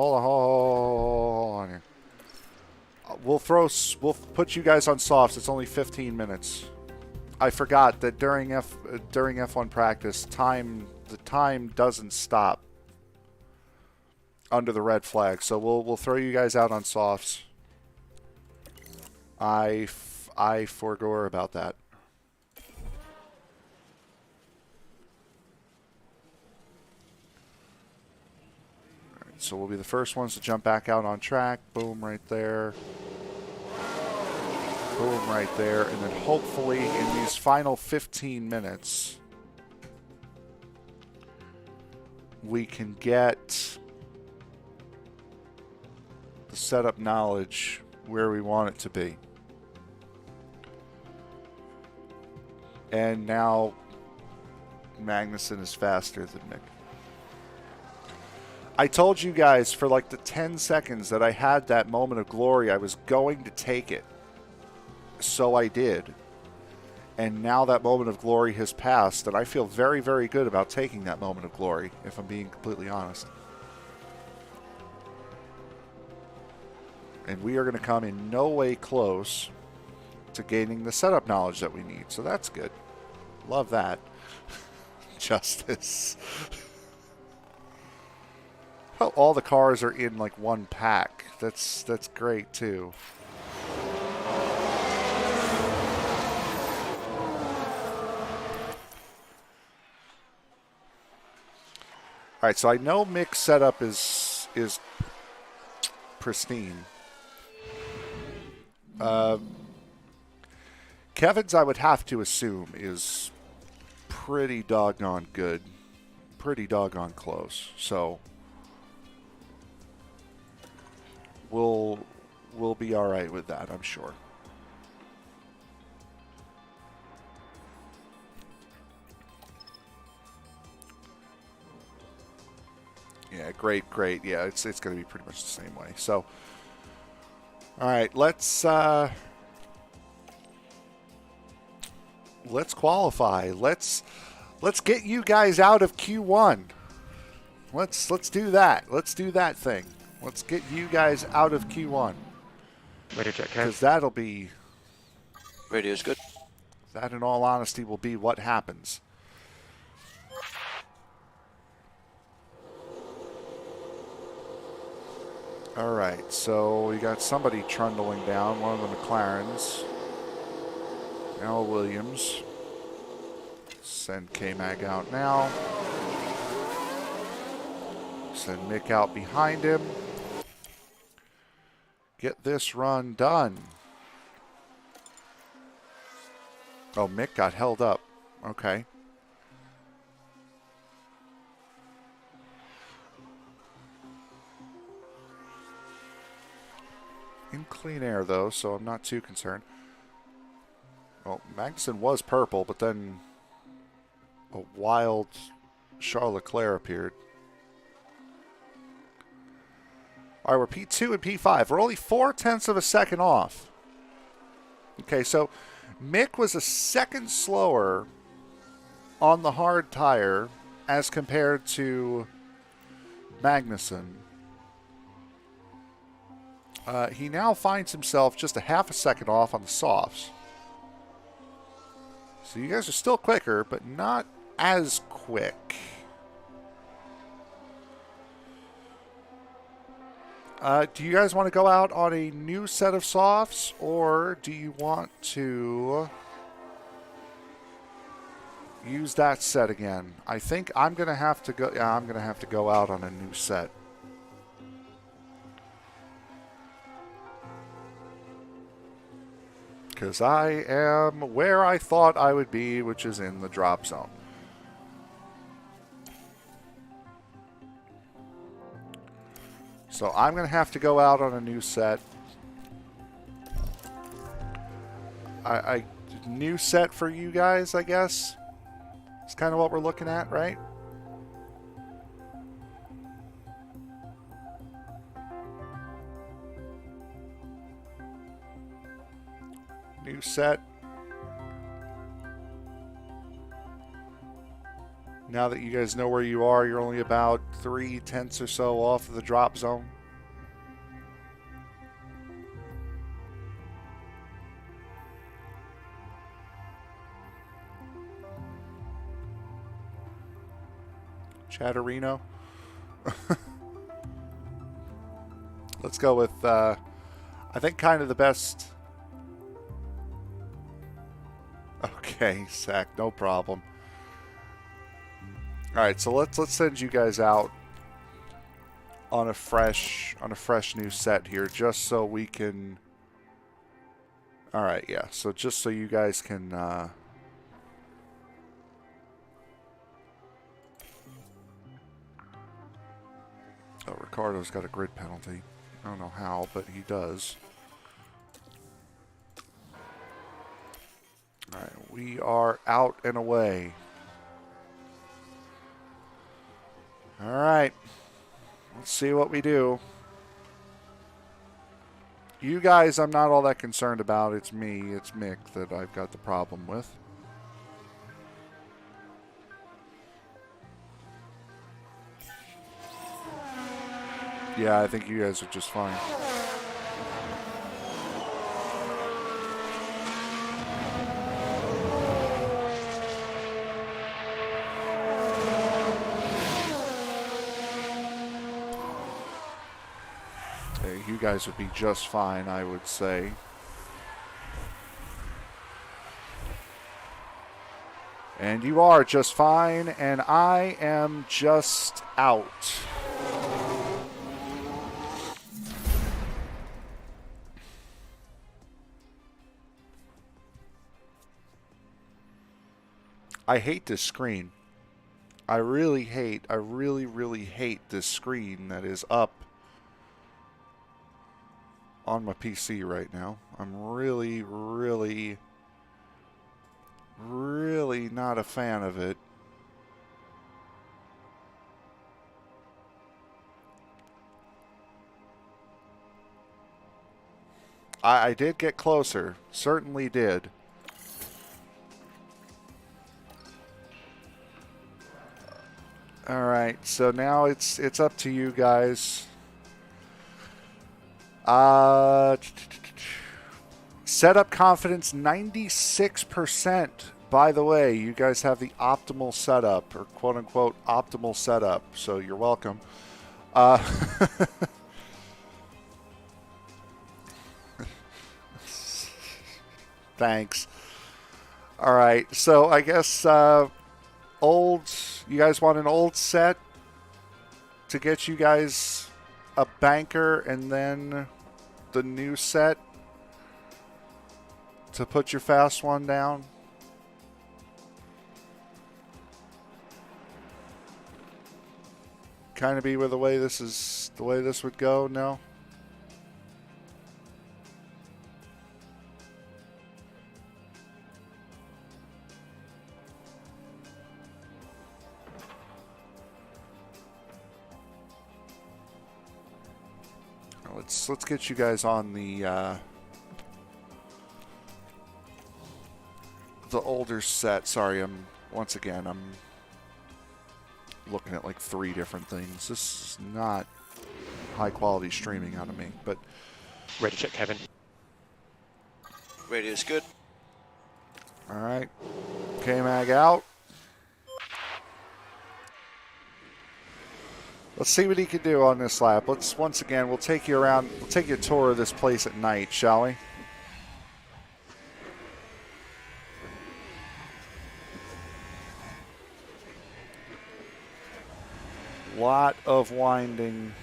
[SPEAKER 2] here. We'll put you guys on softs. It's only 15 minutes. I forgot that during F1 practice, the time doesn't stop under the red flag. So we'll throw you guys out on softs. I forgot about that. So we'll be the first ones to jump back out on track. Boom, right there. Boom, right there. And then hopefully in these final 15 minutes, we can get the setup knowledge where we want it to be. And now Magnussen is faster than Mick. I told you guys for like the 10 seconds that I had that moment of glory, I was going to take it. So I did. And now that moment of glory has passed, and I feel very, very good about taking that moment of glory, if I'm being completely honest. And we are going to come in no way close to gaining the setup knowledge that we need. So that's good. Love that. Justice. How all the cars are in like one pack. That's great too. All right, so I know Mick's setup is pristine. Kevin's, I would have to assume, is pretty doggone good, pretty doggone close. So we'll be all right with that, I'm sure. Yeah, great. Yeah, it's going to be pretty much the same way. So, all right, let's qualify. Let's get you guys out of Q1. Let's do that. Let's do that thing. Let's get you guys out of Q1.
[SPEAKER 5] Radio check,
[SPEAKER 2] Because that'll be...
[SPEAKER 5] Radio's good.
[SPEAKER 2] That, in all honesty, will be what happens. All right, so we got somebody trundling down, one of the McLarens. Now Williams. Send K-Mag out now. Send Mick out behind him. Get this run done. Oh, Mick got held up. Okay. In clean air, though, so I'm not too concerned. Well, Magnussen was purple, but then a wild Charles Leclerc appeared. All right, we're P2 and P5. We're only 0.4 of a second off. Okay, so Mick was a second slower on the hard tire as compared to Magnussen. He now finds himself just a half a second off on the softs. So you guys are still quicker, but not as quick. Do you guys want to go out on a new set of softs, or do you want to use that set again? I think I'm going to have to go. Yeah, I'm going to have to go out on a new set. Because I am where I thought I would be, which is in the drop zone. So I'm going to have to go out on a new set. New set for you guys, I guess. It's kind of what we're looking at, right? New set. Now that you guys know where you are, you're only about 3/10 or so off of the drop zone. Chatterino. Let's go with, I think, kind of the best. Okay, Zach, no problem. All right, so let's send you guys out on a fresh new set here, just so we can. All right, yeah. So just so you guys can. Oh, Ricardo's got a grid penalty. I don't know how, but he does. All right, we are out and away. All right, let's see what we do. You guys, I'm not all that concerned about. It's me, it's Mick that I've got the problem with. Yeah, I think you guys are just fine. You guys would be just fine, I would say. And you are just fine, and I am just out. I hate this screen. I really hate this screen that is up on my PC right now. I'm really not a fan of it. I did get closer. Certainly did. All right, so now it's up to you guys. Setup confidence 96%. By the way, you guys have the optimal setup, or quote unquote optimal setup, so you're welcome. Thanks. All right, so I guess you guys want an old set to get you guys a banker, and then the new set to put your fast one down? Kind of be with the way this would go? No? Let's get you guys on the older set. Sorry, I'm looking at like 3 different things. This is not high quality streaming out of me, but
[SPEAKER 6] ready to check, Kevin.
[SPEAKER 7] Radio's good.
[SPEAKER 2] All right, K-Mag out. Let's see what he can do on this lap. Once again, we'll take you around. We'll take you a tour of this place at night, shall we? Lot of winding.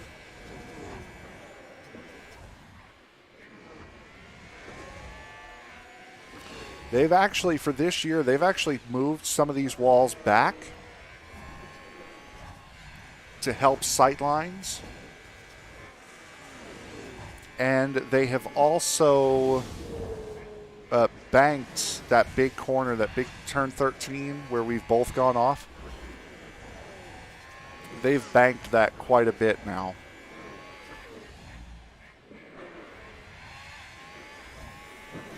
[SPEAKER 2] They've actually, for this year, they've actually moved some of these walls back to help sight lines. And they have also banked that big corner, that big turn 13 where we've both gone off. They've banked that quite a bit now.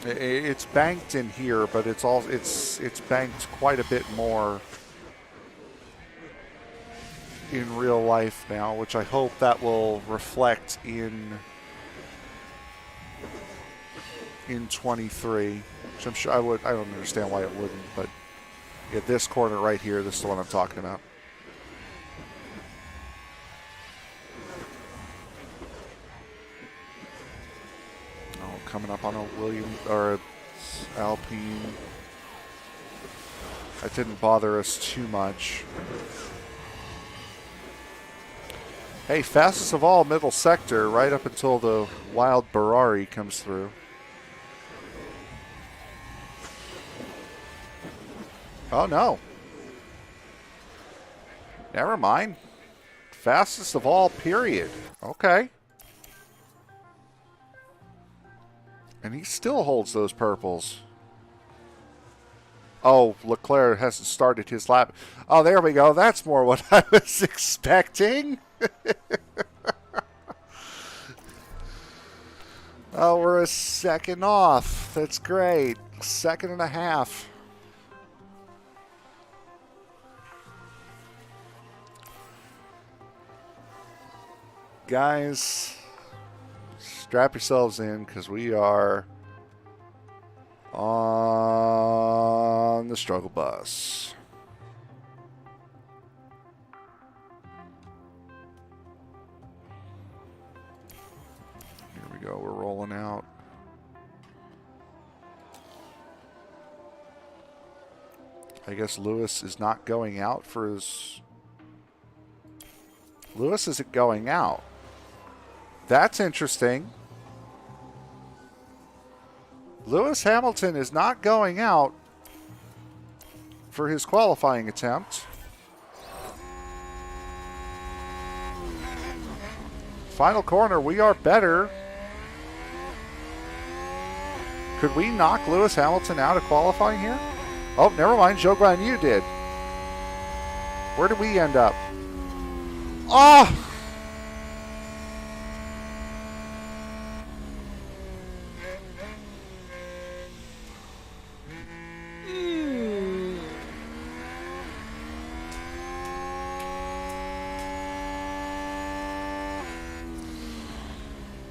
[SPEAKER 2] It's banked in here, but it's banked quite a bit more in real life now, which I hope that will reflect in 23, which I'm sure I don't understand why it wouldn't, but yeah, this corner right here, this is the one I'm talking about. Oh, coming up on a Alpine. That didn't bother us too much. Hey, fastest of all, middle sector, right up until the wild Ferrari comes through. Oh, no. Never mind. Fastest of all, period. Okay. And he still holds those purples. Oh, Leclerc hasn't started his lap. Oh, there we go. That's more what I was expecting. Oh, we're a second off. That's great. Second and a half. Guys, strap yourselves in because we are on the struggle bus. Here we go. We're rolling out. I guess Lewis is not going out for his... Lewis isn't going out. That's interesting. Lewis Hamilton is not going out for his qualifying attempt. Final corner, we are better. Could we knock Lewis Hamilton out of qualifying here? Oh, never mind. Joe Guanyu did. Where did we end up? Oh!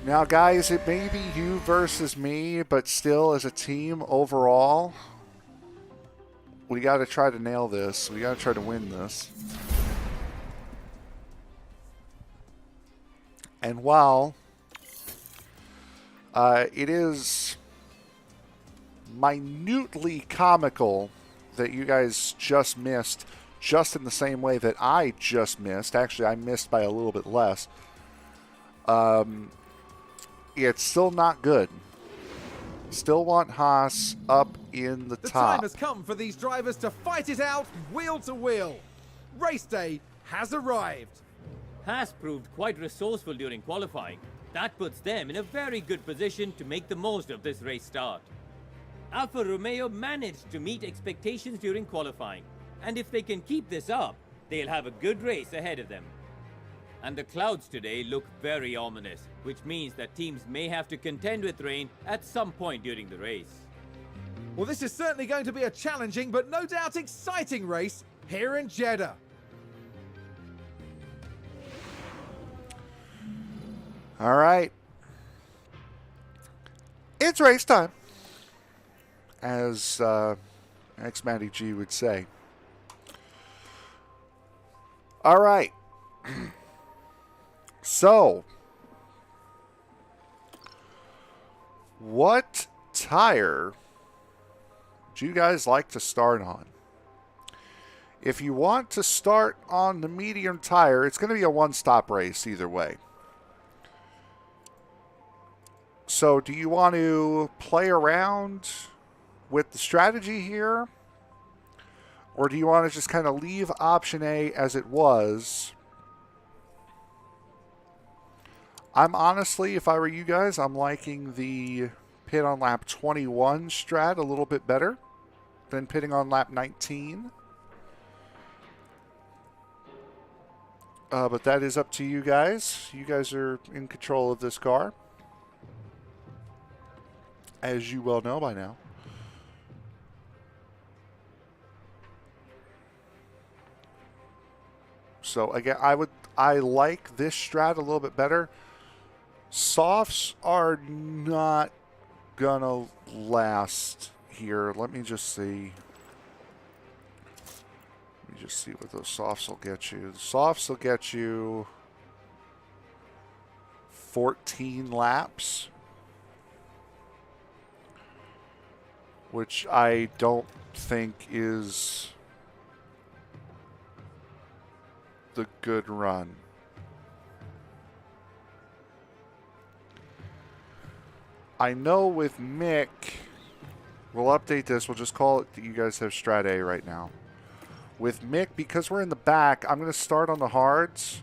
[SPEAKER 2] Now, guys, it may be you versus me, but still, as a team overall, we got to try to nail this. We got to try to win this. And while it is minutely comical that you guys just missed, just in the same way that I just missed, actually, I missed by a little bit less. It's still not good. Still want Haas up in the top.
[SPEAKER 3] The time has come for these drivers to fight it out wheel to wheel. Race day has arrived.
[SPEAKER 6] Haas proved quite resourceful during qualifying. That puts them in a very good position to make the most of this race start. Alfa Romeo managed to meet expectations during qualifying, and if they can keep this up, they'll have a good race ahead of them. And the clouds today look very ominous, which means that teams may have to contend with rain at some point during the race.
[SPEAKER 3] Well, this is certainly going to be a challenging but no doubt exciting race here in Jeddah.
[SPEAKER 2] All right. It's race time, as X-Matty G would say. All right. So, what tire do you guys like to start on? If you want to start on the medium tire, it's going to be a one-stop race either way. So, do you want to play around with the strategy here? Or do you want to just kind of leave option A as it was? I'm honestly, if I were you guys, I'm liking the pit on lap 21 strat a little bit better than pitting on lap 19. But that is up to you guys. You guys are in control of this car, as you well know by now. So again, I like this strat a little bit better. Softs are not gonna last here. Let me just see. Let me just see what those softs will get you. The softs will get you 14 laps, which I don't think is the good run. I know with Mick, we'll update this. We'll just call it that you guys have Strat A right now. With Mick, because we're in the back, I'm going to start on the hards.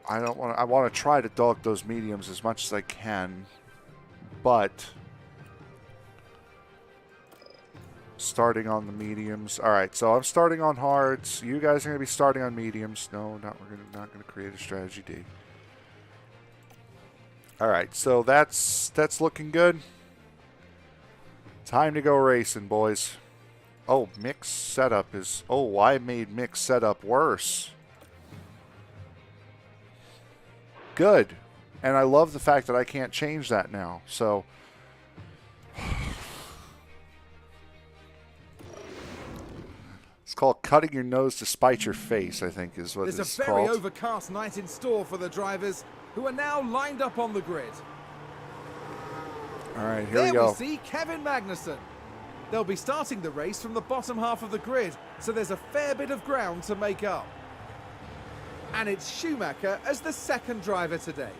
[SPEAKER 2] I want to try to dog those mediums as much as I can, but starting on the mediums. All right, so I'm starting on hards. You guys are going to be starting on mediums. No, we're not going to create a strategy D. All right, so that's looking good. Time to go racing, boys. Oh, Mick's setup is... Oh, I made Mick's setup worse. Good. And I love the fact that I can't change that now. So... It's called cutting your nose to spite your face, I think is what it's called.
[SPEAKER 3] There's a very overcast night in store for the drivers who are now lined up on the grid.
[SPEAKER 2] All right, here we
[SPEAKER 3] There
[SPEAKER 2] go.
[SPEAKER 3] we see Kevin Magnussen. They'll be starting the race from the bottom half of the grid, so there's a fair bit of ground to make up. And it's Schumacher as the second driver today.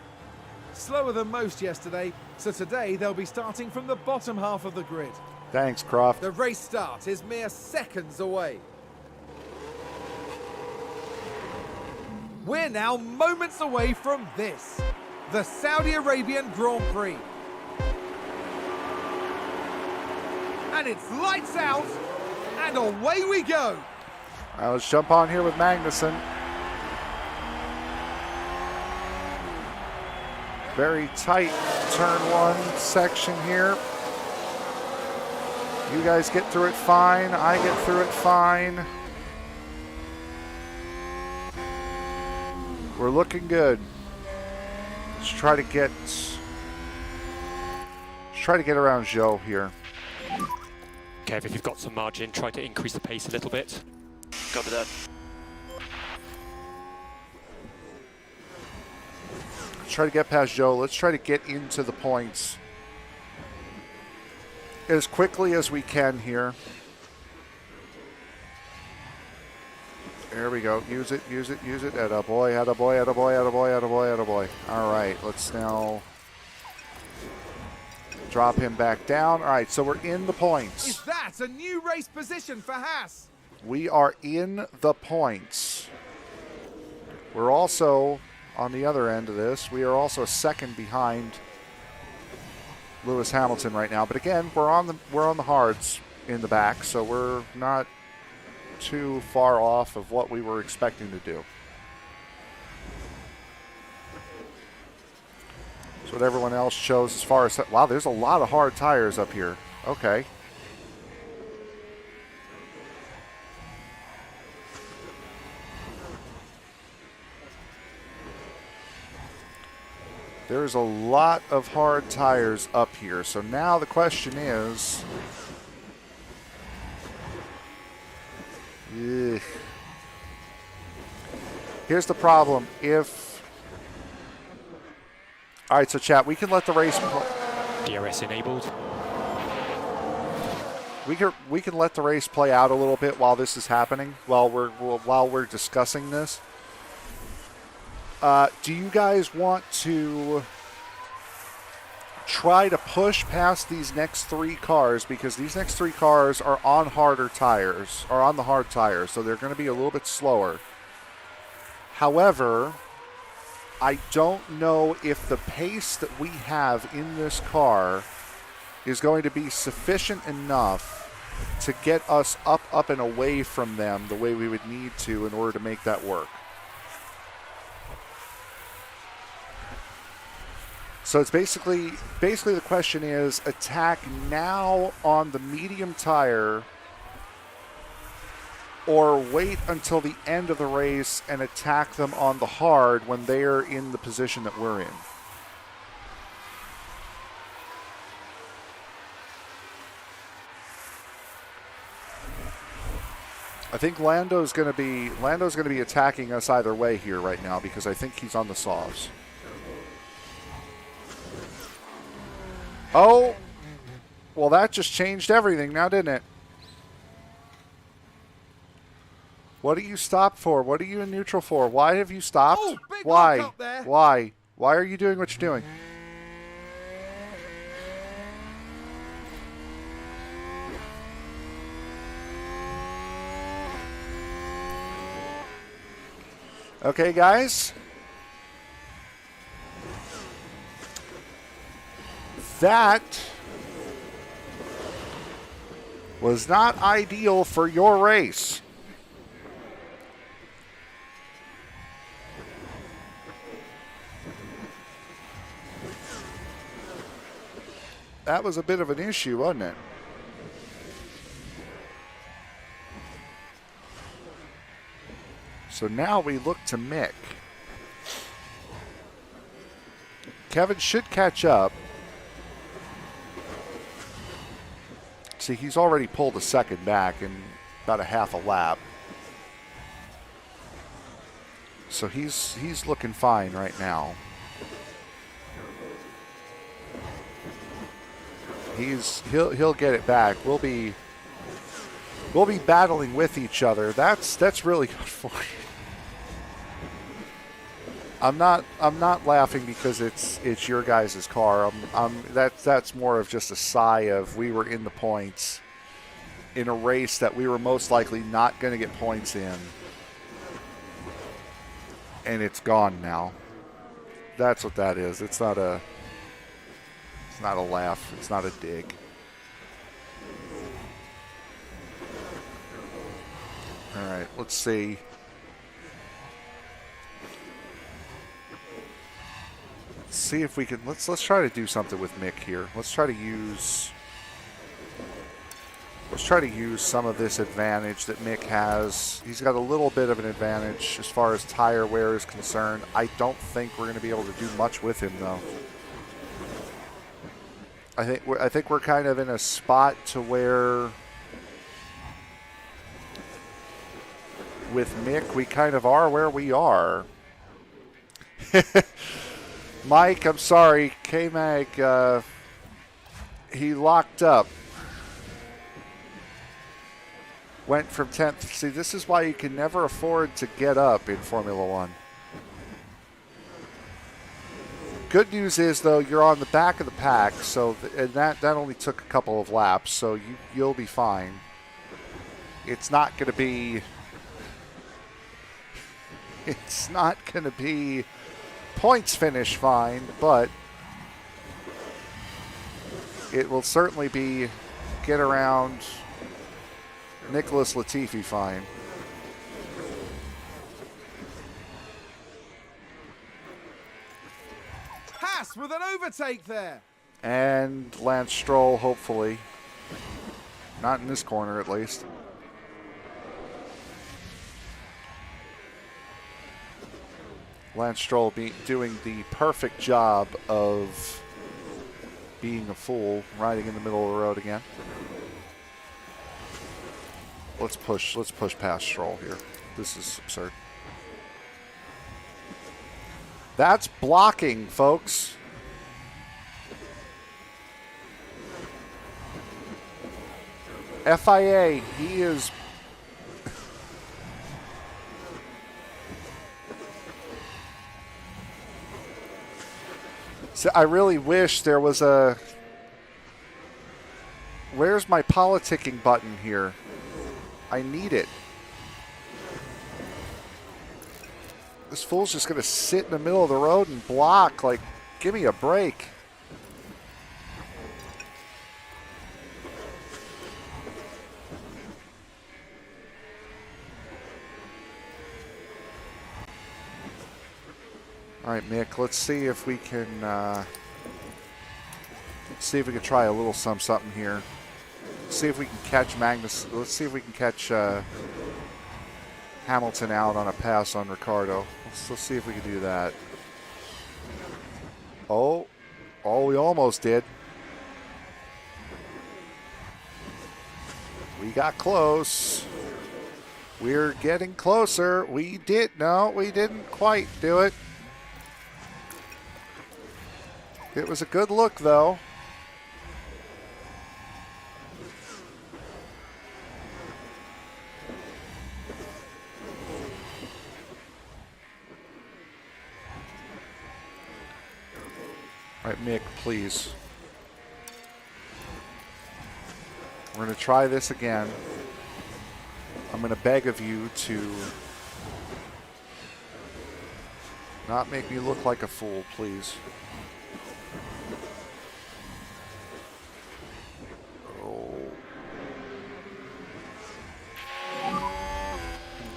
[SPEAKER 3] Slower than most yesterday, so today they'll be starting from the bottom half of the grid.
[SPEAKER 2] Thanks, Croft.
[SPEAKER 3] The race start is mere seconds away. We're now moments away from this, the Saudi Arabian Grand Prix. And it's lights out, and away we go.
[SPEAKER 2] All right, let's jump on here with Magnussen. Very tight turn one section here. You guys get through it fine. I get through it fine. We're looking good. Let's try to get around Joe here.
[SPEAKER 7] Kev, if you've got some margin, try to increase the pace a little bit.
[SPEAKER 5] Copy that.
[SPEAKER 2] Let's try to get past Joe. Let's try to get into the points as quickly as we can here. There we go. Use it, use it, use it. Attaboy, attaboy, attaboy, attaboy, attaboy, attaboy. All right, let's now drop him back down. All right, so we're in the points.
[SPEAKER 3] Is that a new race position for Haas?
[SPEAKER 2] We are in the points. We're also, on the other end of this, we are also a second behind Lewis Hamilton right now. But again, we're on the hards in the back, so we're not too far off of what we were expecting to do. That's what everyone else chose as far as... Wow, there's a lot of hard tires up here. Okay. There's a lot of hard tires up here. So now the question is... Ugh. Here's the problem. All right, so chat, we can let the race
[SPEAKER 7] DRS enabled.
[SPEAKER 2] we can let the race play out a little bit while this is happening, while we're discussing this. Do you guys want to try to push past these next three cars, because these next three cars are on harder tires, or on the hard tires, so they're going to be a little bit slower. However, I don't know if the pace that we have in this car is going to be sufficient enough to get us up and away from them the way we would need to in order to make that work. So it's basically the question is attack now on the medium tire or wait until the end of the race and attack them on the hard when they're in the position that we're in. I think Lando's going to be attacking us either way here right now because I think he's on the softs. Oh, well, that just changed everything now, didn't it? What are you stopped for? What are you in neutral for? Why have you stopped?
[SPEAKER 3] Oh, big
[SPEAKER 2] Why?
[SPEAKER 3] lock up there.
[SPEAKER 2] Why? Why are you doing what you're doing? Okay, guys. That was not ideal for your race. That was a bit of an issue, wasn't it? So now we look to Mick. Kevin should catch up. See, he's already pulled a second back in about a half a lap. So he's looking fine right now. He'll get it back. We'll be battling with each other. That's really good for you. I'm not laughing because it's your guys' car. That's more of just a sigh of we were in the points in a race that we were most likely not going to get points in, and it's gone now. That's what that is. It's not a laugh. It's not a dig. All right, let's see. Let's see if we can. Let's try to do something with Mick here. Let's try to use some of this advantage that Mick has. He's got a little bit of an advantage as far as tire wear is concerned. I don't think we're going to be able to do much with him though. I think we're kind of in a spot to where with Mick we kind of are where we are. Mike, I'm sorry, K-Mag, he locked up. Went from 10th. See, this is why you can never afford to get up in Formula One. Good news is, though, you're on the back of the pack, so and that only took a couple of laps, so you'll be fine. It's not going to be... It's not going to be points finish fine, but it will certainly be get around Nicholas Latifi fine.
[SPEAKER 3] Haas with an overtake there.
[SPEAKER 2] And Lance Stroll, hopefully. Not in this corner, at least. Lance Stroll doing the perfect job of being a fool, riding in the middle of the road again. Let's push past Stroll here. This is absurd. That's blocking, folks. FIA, he is... So I really wish there was a... Where's my politicking button here? I need it. This fool's just going to sit in the middle of the road and block. Like, give me a break. All right, Mick, let's see if we can try a little something here. See if we can catch Magnus. Let's see if we can catch Hamilton out on a pass on Ricciardo. Let's see if we can do that. Oh, we almost did. We got close. We're getting closer. We didn't quite do it. It was a good look, though. All right, Mick, please. We're going to try this again. I'm going to beg of you to not make me look like a fool, please. Oh.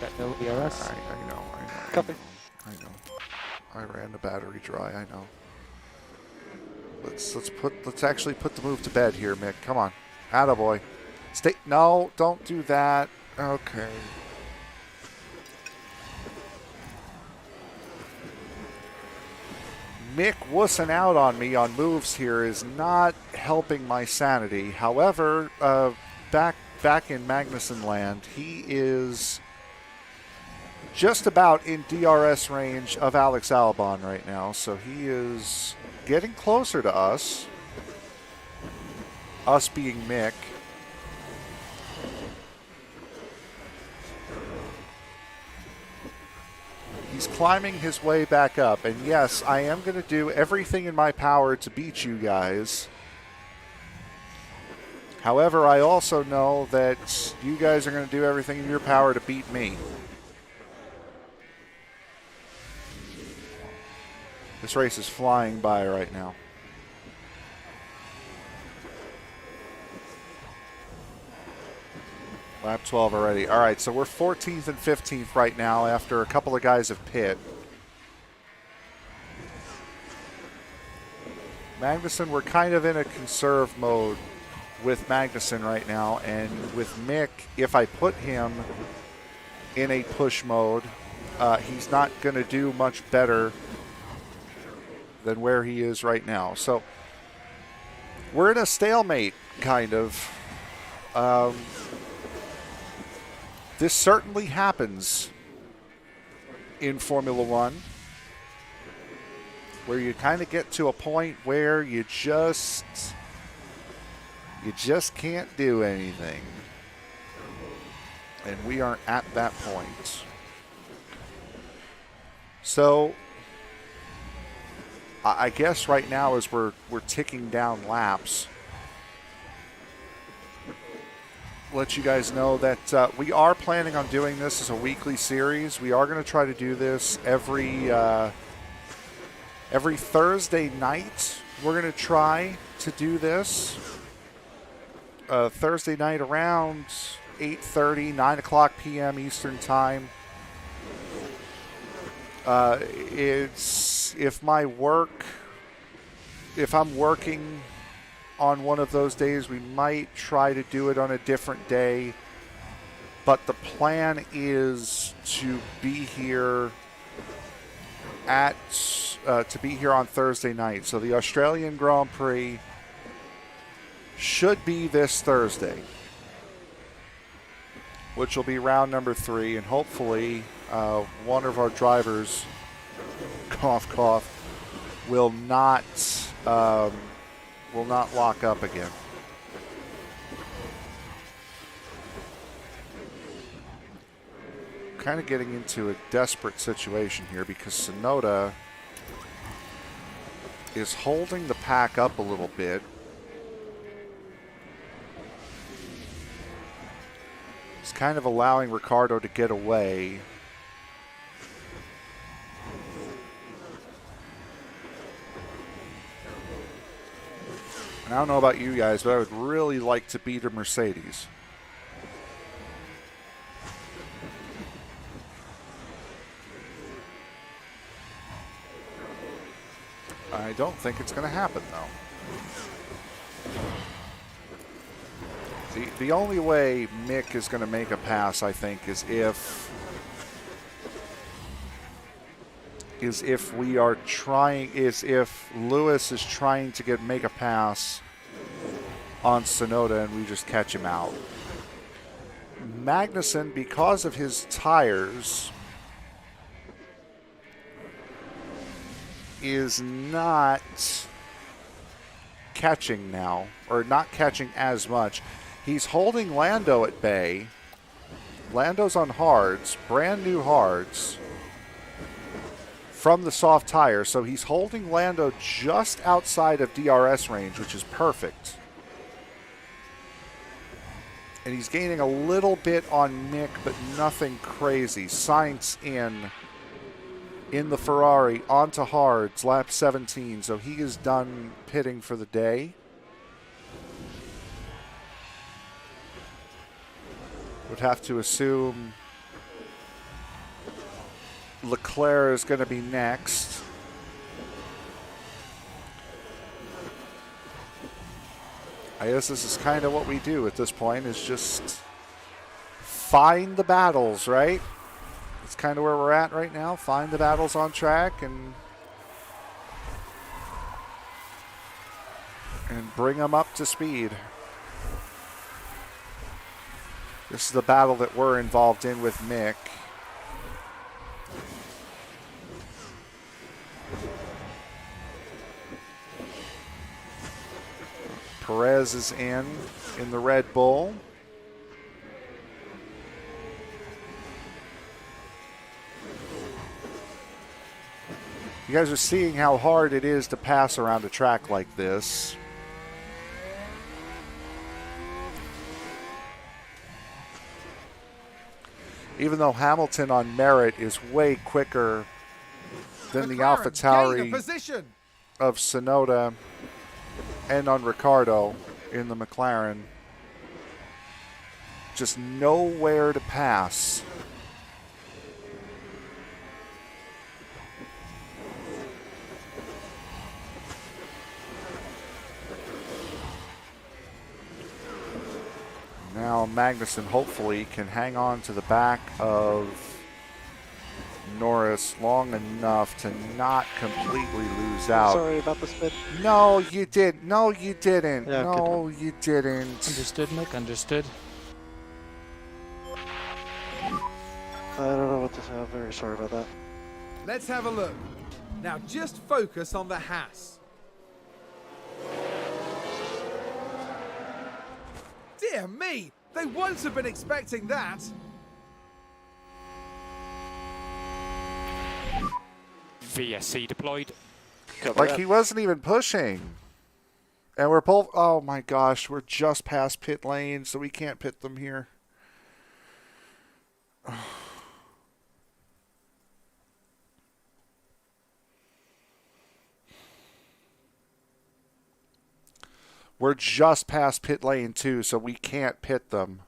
[SPEAKER 5] Get no ERS.
[SPEAKER 2] I know.
[SPEAKER 5] Copy.
[SPEAKER 2] I know. I ran the battery dry, I know. Let's actually put the move to bed here, Mick. Come on. Attaboy. No, don't do that. Okay. Mick wussing out on me on moves here is not helping my sanity. However, back in Magnussen land, he is just about in DRS range of Alex Albon right now, so he is getting closer to us. Us being Mick. He's climbing his way back up, and yes, I am going to do everything in my power to beat you guys. However, I also know that you guys are going to do everything in your power to beat me. This race is flying by right now. Lap 12 already. All right, so we're 14th and 15th right now after a couple of guys have pit. Magnussen, we're kind of in a conserve mode with Magnussen right now, and with Mick, if I put him in a push mode, he's not going to do much better than where he is right now. So we're in a stalemate, kind of. This certainly happens in Formula One, where you kind of get to a point where you just can't do anything. And we are at that point. So I guess right now as we're ticking down laps, let you guys know that we are planning on doing this as a weekly series. We are going to try to do this every Thursday night. We're going to try to do this Thursday night around 8:30, 9 o'clock p.m. Eastern Time. It's if I'm working on one of those days, we might try to do it on a different day, but the plan is to be here on Thursday night. So the Australian Grand Prix should be this Thursday, which will be round number 3, and hopefully one of our drivers, cough cough, will not lock up again. Kind of getting into a desperate situation here because Tsunoda is holding the pack up a little bit. He's kind of allowing Ricciardo to get away. And I don't know about you guys, but I would really like to beat a Mercedes. I don't think it's going to happen, though. The only way Mick is going to make a pass, I think, is if Lewis is trying to make a pass on Tsunoda and we just catch him out. Magnussen, because of his tires, is not catching now, or not catching as much. He's holding Lando at bay. Lando's on hards, brand new hards from the soft tire, so he's holding Lando just outside of DRS range, which is perfect. And he's gaining a little bit on Mick, but nothing crazy. Sainz in the Ferrari, onto hards, lap 17, so he is done pitting for the day. Would have to assume Leclerc is going to be next. I guess this is kind of what we do at this point, is just find the battles, right? It's kind of where we're at right now. Find the battles on track and bring them up to speed. This is the battle that we're involved in with Mick. Perez is in the Red Bull. You guys are seeing how hard it is to pass around a track like this. Even though Hamilton on merit is way quicker than the AlphaTauri of Tsunoda and on Ricciardo in the McLaren. Just nowhere to pass. Now Magnussen hopefully can hang on to the back of Norris long enough to not completely lose out.
[SPEAKER 5] Sorry about the spin.
[SPEAKER 2] No, you didn't. No, you didn't.
[SPEAKER 5] Yeah,
[SPEAKER 2] no, you didn't.
[SPEAKER 5] Understood, Mick. Understood. I don't know what to say. I'm very sorry about that.
[SPEAKER 3] Let's have a look. Now just focus on the Haas. Dear me, they won't have been expecting that.
[SPEAKER 7] VSC deployed.
[SPEAKER 2] Like he wasn't even pushing. And we're both, oh my gosh, we're just past pit lane, so we can't pit them here. We're just past pit lane 2, so we can't pit them.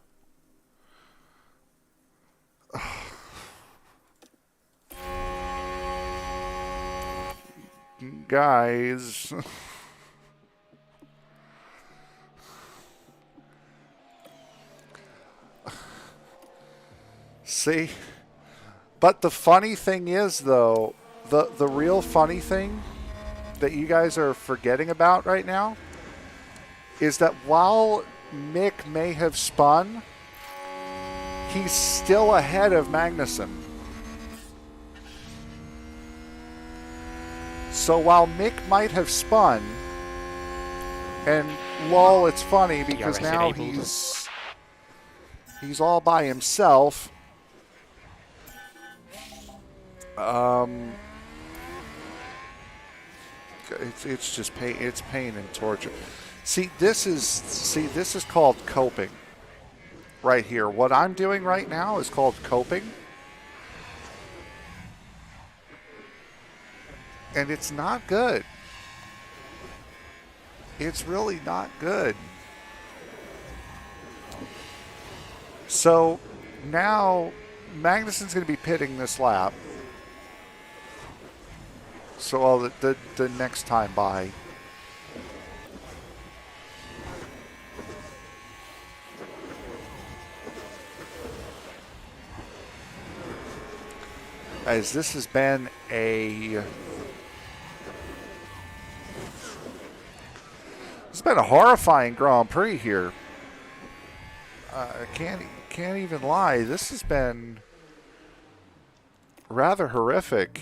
[SPEAKER 2] Guys. See? But the funny thing is, though, the real funny thing that you guys are forgetting about right now is that while Mick may have spun, he's still ahead of Magnussen. So while Mick might have spun, and lol, it's funny because now he's all by himself. It's just pain. It's pain and torture. See, this is called coping. Right here. What I'm doing right now is called coping. And it's not good. It's really not good. So now Magnussen's going to be pitting this lap. So the next time by. As this has been a horrifying Grand Prix here. I can't even lie. This has been rather horrific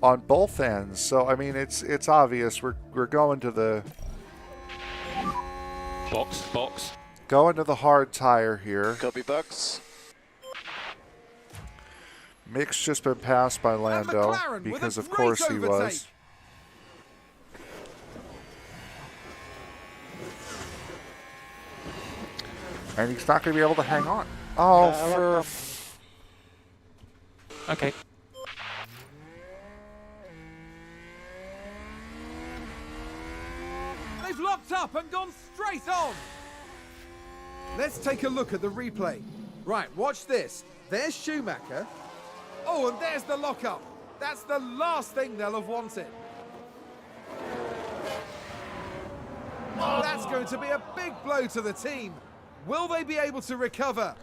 [SPEAKER 2] on both ends. So I mean, it's obvious we're going to the
[SPEAKER 7] box.
[SPEAKER 2] Going to the hard tire here.
[SPEAKER 8] Copy box.
[SPEAKER 2] Mick's just been passed by Lando
[SPEAKER 3] McLaren
[SPEAKER 2] because
[SPEAKER 3] with a
[SPEAKER 2] of course
[SPEAKER 3] great
[SPEAKER 2] he
[SPEAKER 3] overtake.
[SPEAKER 2] was. And he's not going to be able to hang on. Oh,
[SPEAKER 7] Okay.
[SPEAKER 3] They've locked up and gone straight on. Let's take a look at the replay. Right, watch this. There's Schumacher. Oh, and there's the lockup. That's the last thing they'll have wanted. That's going to be a big blow to the team. Will they be able to recover?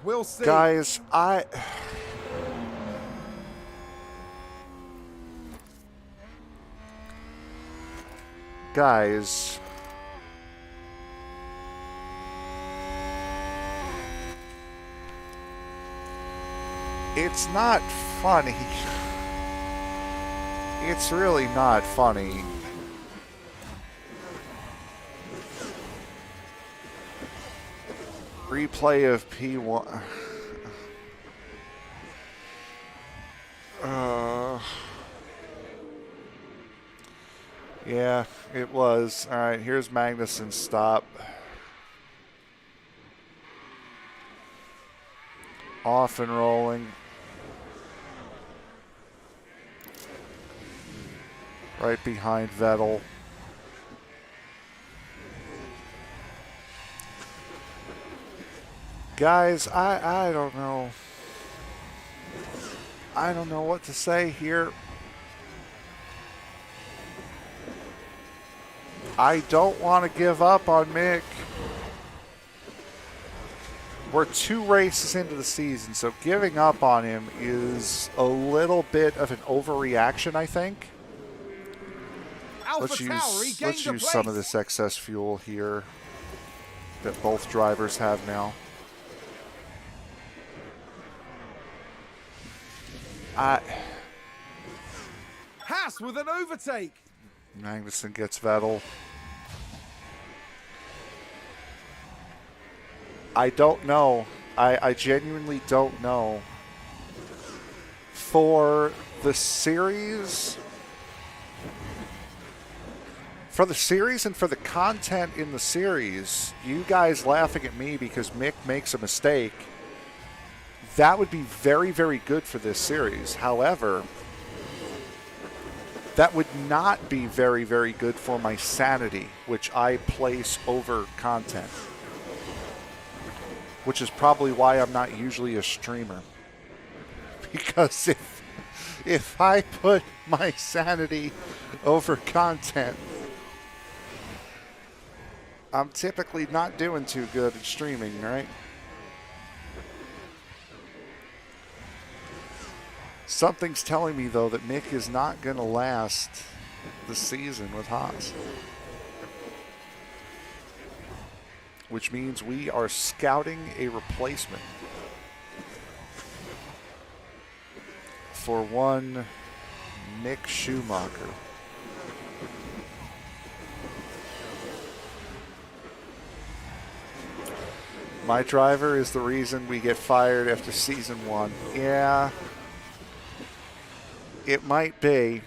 [SPEAKER 3] We'll see.
[SPEAKER 2] guys, Guys. It's not funny. It's really not funny. Replay of P1. Yeah, it was. All right, here's Magnussen's stop. Off and rolling. Right behind Vettel. Guys, I don't know. I don't know what to say here. I don't want to give up on Mick. We're 2 races into the season, so giving up on him is a little bit of an overreaction, I think. Let's use some of this excess fuel here that both drivers have now.
[SPEAKER 3] Haas with an overtake.
[SPEAKER 2] Magnussen gets Vettel. I don't know. I genuinely don't know. For the series and for the content in the series, you guys laughing at me because Mick makes a mistake, that would be very, very good for this series. However, that would not be very, very good for my sanity, which I place over content. Which is probably why I'm not usually a streamer. Because if I put my sanity over content, I'm typically not doing too good at streaming, right? Something's telling me, though, that Mick is not going to last the season with Haas. Which means we are scouting a replacement for one Mick Schumacher. My driver is the reason we get fired after season 1. Yeah, it might be.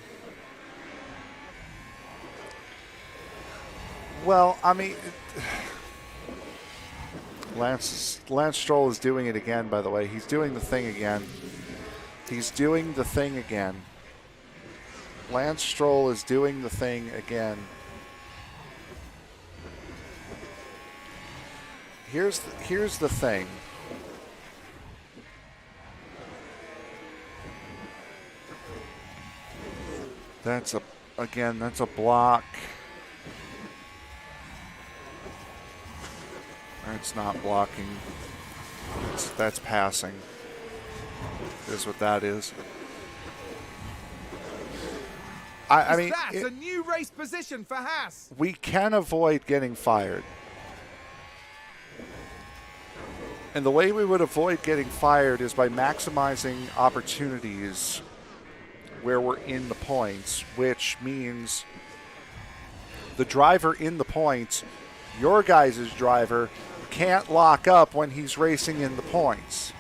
[SPEAKER 2] Well, I mean, Lance Stroll is doing it again, by the way. He's doing the thing again. Lance Stroll is doing the thing again. here's the thing. That's a block. That's not blocking. That's passing. Is what that is. I mean,
[SPEAKER 3] that's a new race position for Haas.
[SPEAKER 2] We can avoid getting fired. And the way we would avoid getting fired is by maximizing opportunities where we're in the points, which means the driver in the points, your guys' driver, can't lock up when he's racing in the points.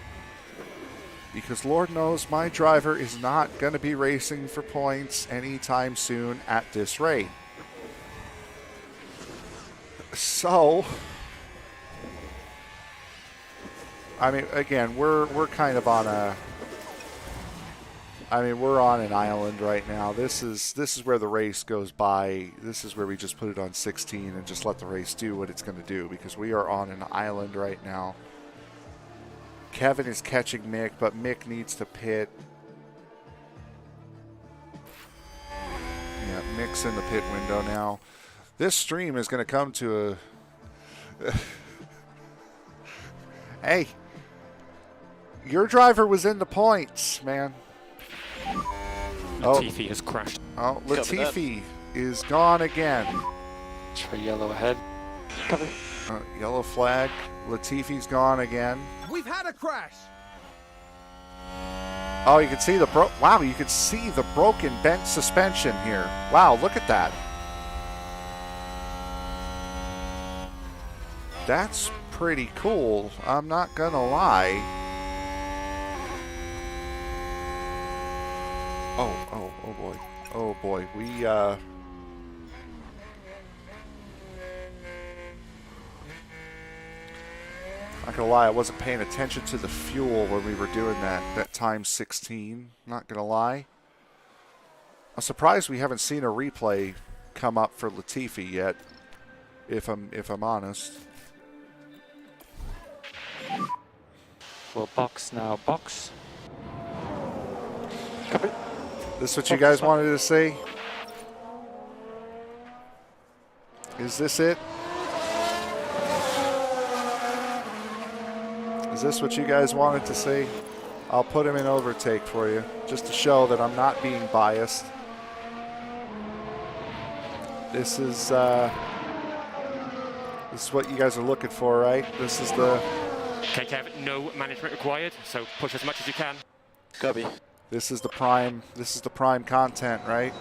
[SPEAKER 2] Because Lord knows my driver is not going to be racing for points anytime soon at this rate. So, I mean, again, we're kind of on a, I mean, we're on an island right now. This is where the race goes by. This is where we just put it on 16 and just let the race do what it's going to do, because we are on an island right now. Kevin is catching Mick, but Mick needs to pit. Yeah, Mick's in the pit window now. This stream is going to come to a... Hey, your driver was in the points, man.
[SPEAKER 7] Latifi has crashed.
[SPEAKER 2] Oh, Latifi is gone again.
[SPEAKER 5] Try yellow ahead. Cover.
[SPEAKER 2] Yellow flag. Latifi's gone again.
[SPEAKER 3] We've had a crash.
[SPEAKER 2] Oh, you can see the wow, you can see the broken bent suspension here. Wow, look at that. That's pretty cool. I'm not gonna lie. Oh boy. Oh boy. We not gonna lie, I wasn't paying attention to the fuel when we were doing that time 16. Not gonna lie. I'm surprised we haven't seen a replay come up for Latifi yet, if I'm honest.
[SPEAKER 5] Well, box now, box. Cover.
[SPEAKER 2] This what you guys wanted to see? Is this it? Is this what you guys wanted to see? I'll put him in overtake for you, just to show that I'm not being biased. This is what you guys are looking for, right? This is the...
[SPEAKER 7] Okay, Kev, no management required, so push as much as you can.
[SPEAKER 5] Copy.
[SPEAKER 2] This is the prime content, right?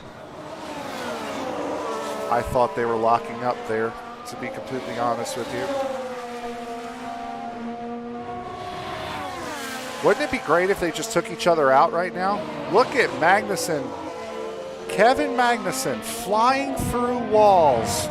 [SPEAKER 2] I thought they were locking up there, to be completely honest with you. Wouldn't it be great if they just took each other out right now? Look at Magnussen. Kevin Magnussen flying through walls.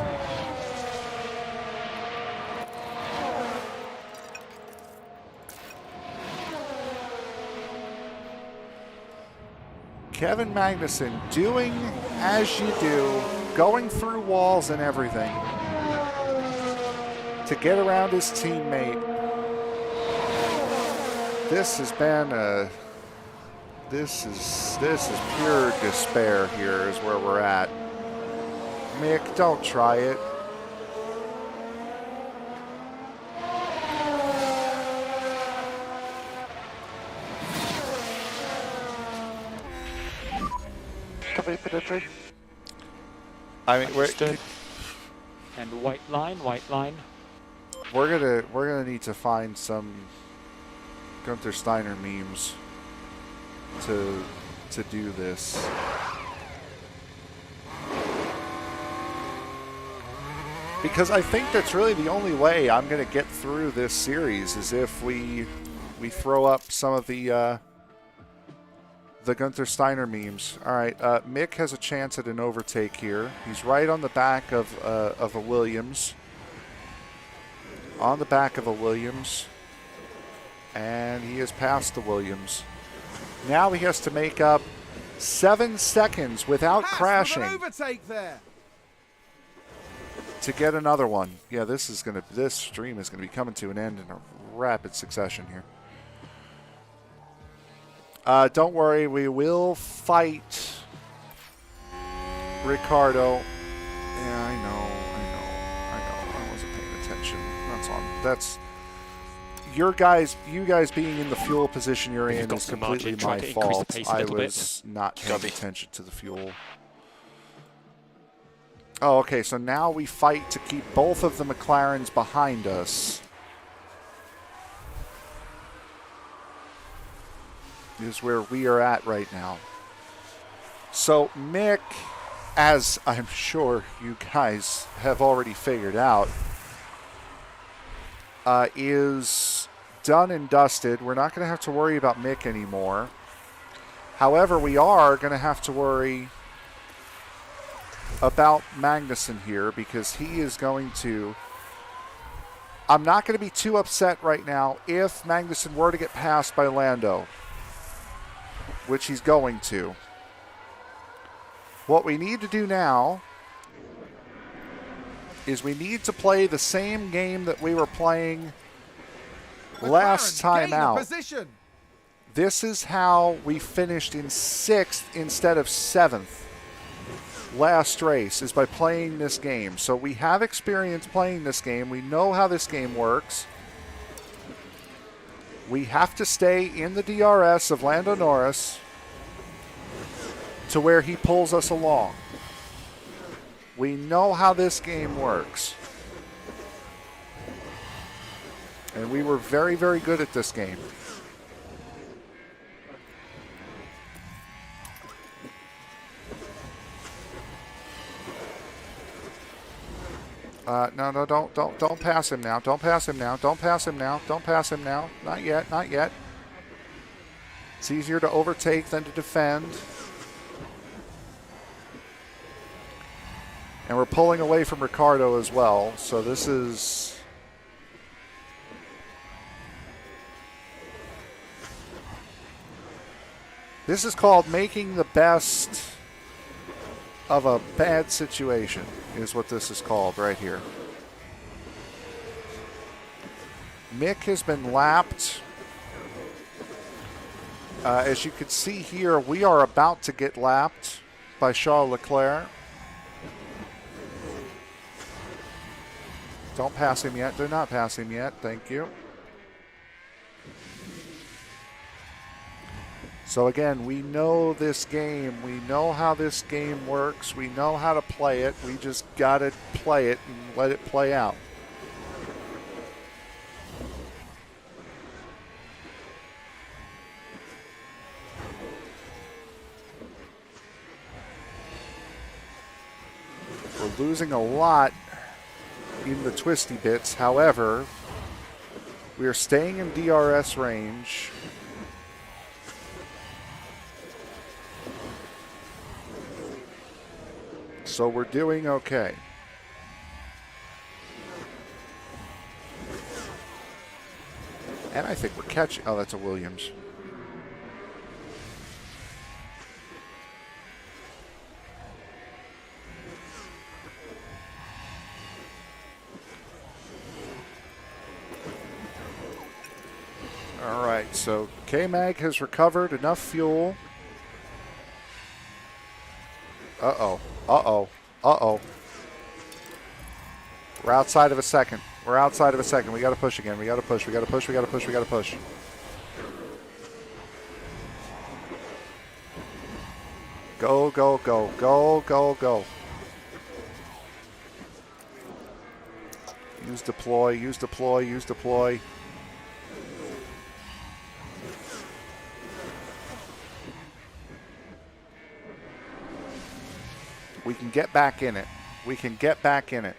[SPEAKER 2] Kevin Magnussen doing as you do, going through walls and everything to get around his teammate. This has been this is pure despair here is where we're at. Mick, don't try it.
[SPEAKER 5] Cover penetrate.
[SPEAKER 2] I mean,
[SPEAKER 5] Understood. And white line.
[SPEAKER 2] we're gonna need to find some Gunther Steiner memes to do this. Because I think that's really the only way I'm gonna get through this series is if we throw up some of the Gunther Steiner memes. All right, Mick has a chance at an overtake here. He's right on the back of a Williams. On the back of a Williams. And he has passed the Williams. Now he has to make up 7 seconds without crashing.
[SPEAKER 3] An overtake there.
[SPEAKER 2] to get another one. Yeah, this stream is gonna be coming to an end in a rapid succession here. Don't worry, we will fight Ricardo. Yeah, I know. I wasn't paying attention. That's you guys being in the fuel position you're in is completely my fault. I was not paying attention to the fuel. Oh, okay, so now we fight to keep both of the McLarens behind us. Is where we are at right now. So Mick, as I'm sure you guys have already figured out, is done and dusted. We're not going to have to worry about Mick anymore. However, we are going to have to worry about Magnussen here because he is going to... I'm not going to be too upset right now if Magnussen were to get passed by Lando, which he's going to. What we need to do now is we need to play the same game that we were playing last time out. This is how we finished in 6th instead of 7th last race, is by playing this game. So we have experience playing this game. We know how this game works. We have to stay in the DRS of Lando Norris to where he pulls us along. We know how this game works. And we were very, very good at this game. No, don't pass him now. Don't pass him now. Don't pass him now. Don't pass him now. Not yet, not yet. It's easier to overtake than to defend. And we're pulling away from Ricardo as well. So this is... This is called making the best of a bad situation, is what this is called right here. Mick has been lapped. As you can see here, we are about to get lapped by Charles Leclerc. Don't pass him yet. Do not pass him yet. Thank you. So again, we know this game. We know how this game works. We know how to play it. We just got to play it and let it play out. We're losing a lot in the twisty bits. However, we are staying in DRS range. So we're doing okay. And I think we're catching... Oh, that's a Williams. All right, so K-Mag has recovered enough fuel. Uh-oh. Uh-oh. Uh-oh. We're outside of a second. We're outside of a second. We got to push again. We got to push. We got to push. We got to push. We got to push. Go, go, go. Go, go, go. Use deploy. Use deploy. Use deploy. We can get back in it. We can get back in it.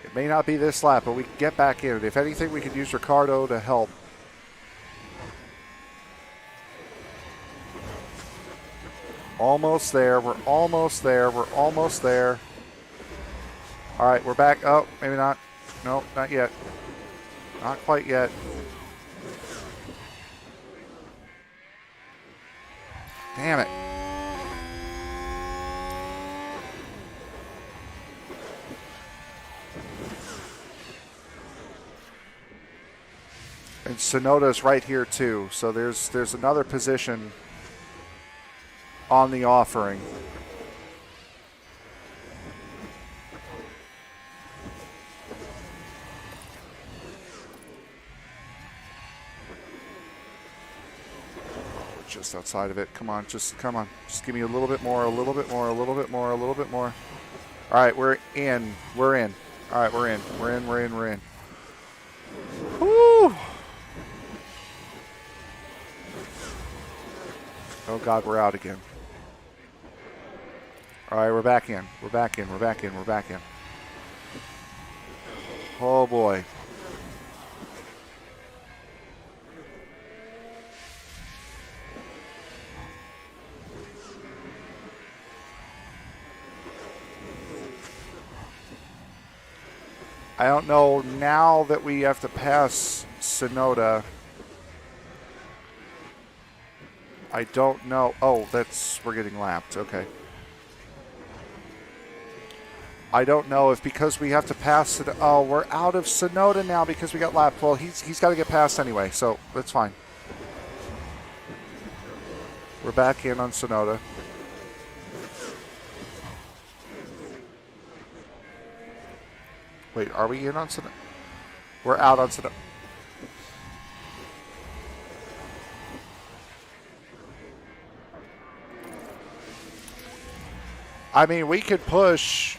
[SPEAKER 2] It may not be this lap, but we can get back in it. If anything, we could use Ricardo to help. Almost there. We're almost there. We're almost there. All right, we're back. Oh, maybe not. No, not yet. Not quite yet. Damn it. And Sonoda's right here too. So there's another position on the offering. Just outside of it. Come on, just come on. Just give me a little bit more, a little bit more, a little bit more, a little bit more. All right, we're in. We're in. All right, we're in. We're in, we're in, we're in. Woo! Oh God, we're out again. All right, we're back in. We're back in. We're back in. We're back in. Oh boy. I don't know now that we have to pass Sonoda. I don't know. Oh, we're getting lapped. Okay. I don't know if because we have to pass it. Oh, we're out of Sonoda now because we got lapped. Well, he's got to get past anyway, so that's fine. We're back in on Sonoda. Wait, are we in on Sonoda? We're out on Sonoda. I mean, we could push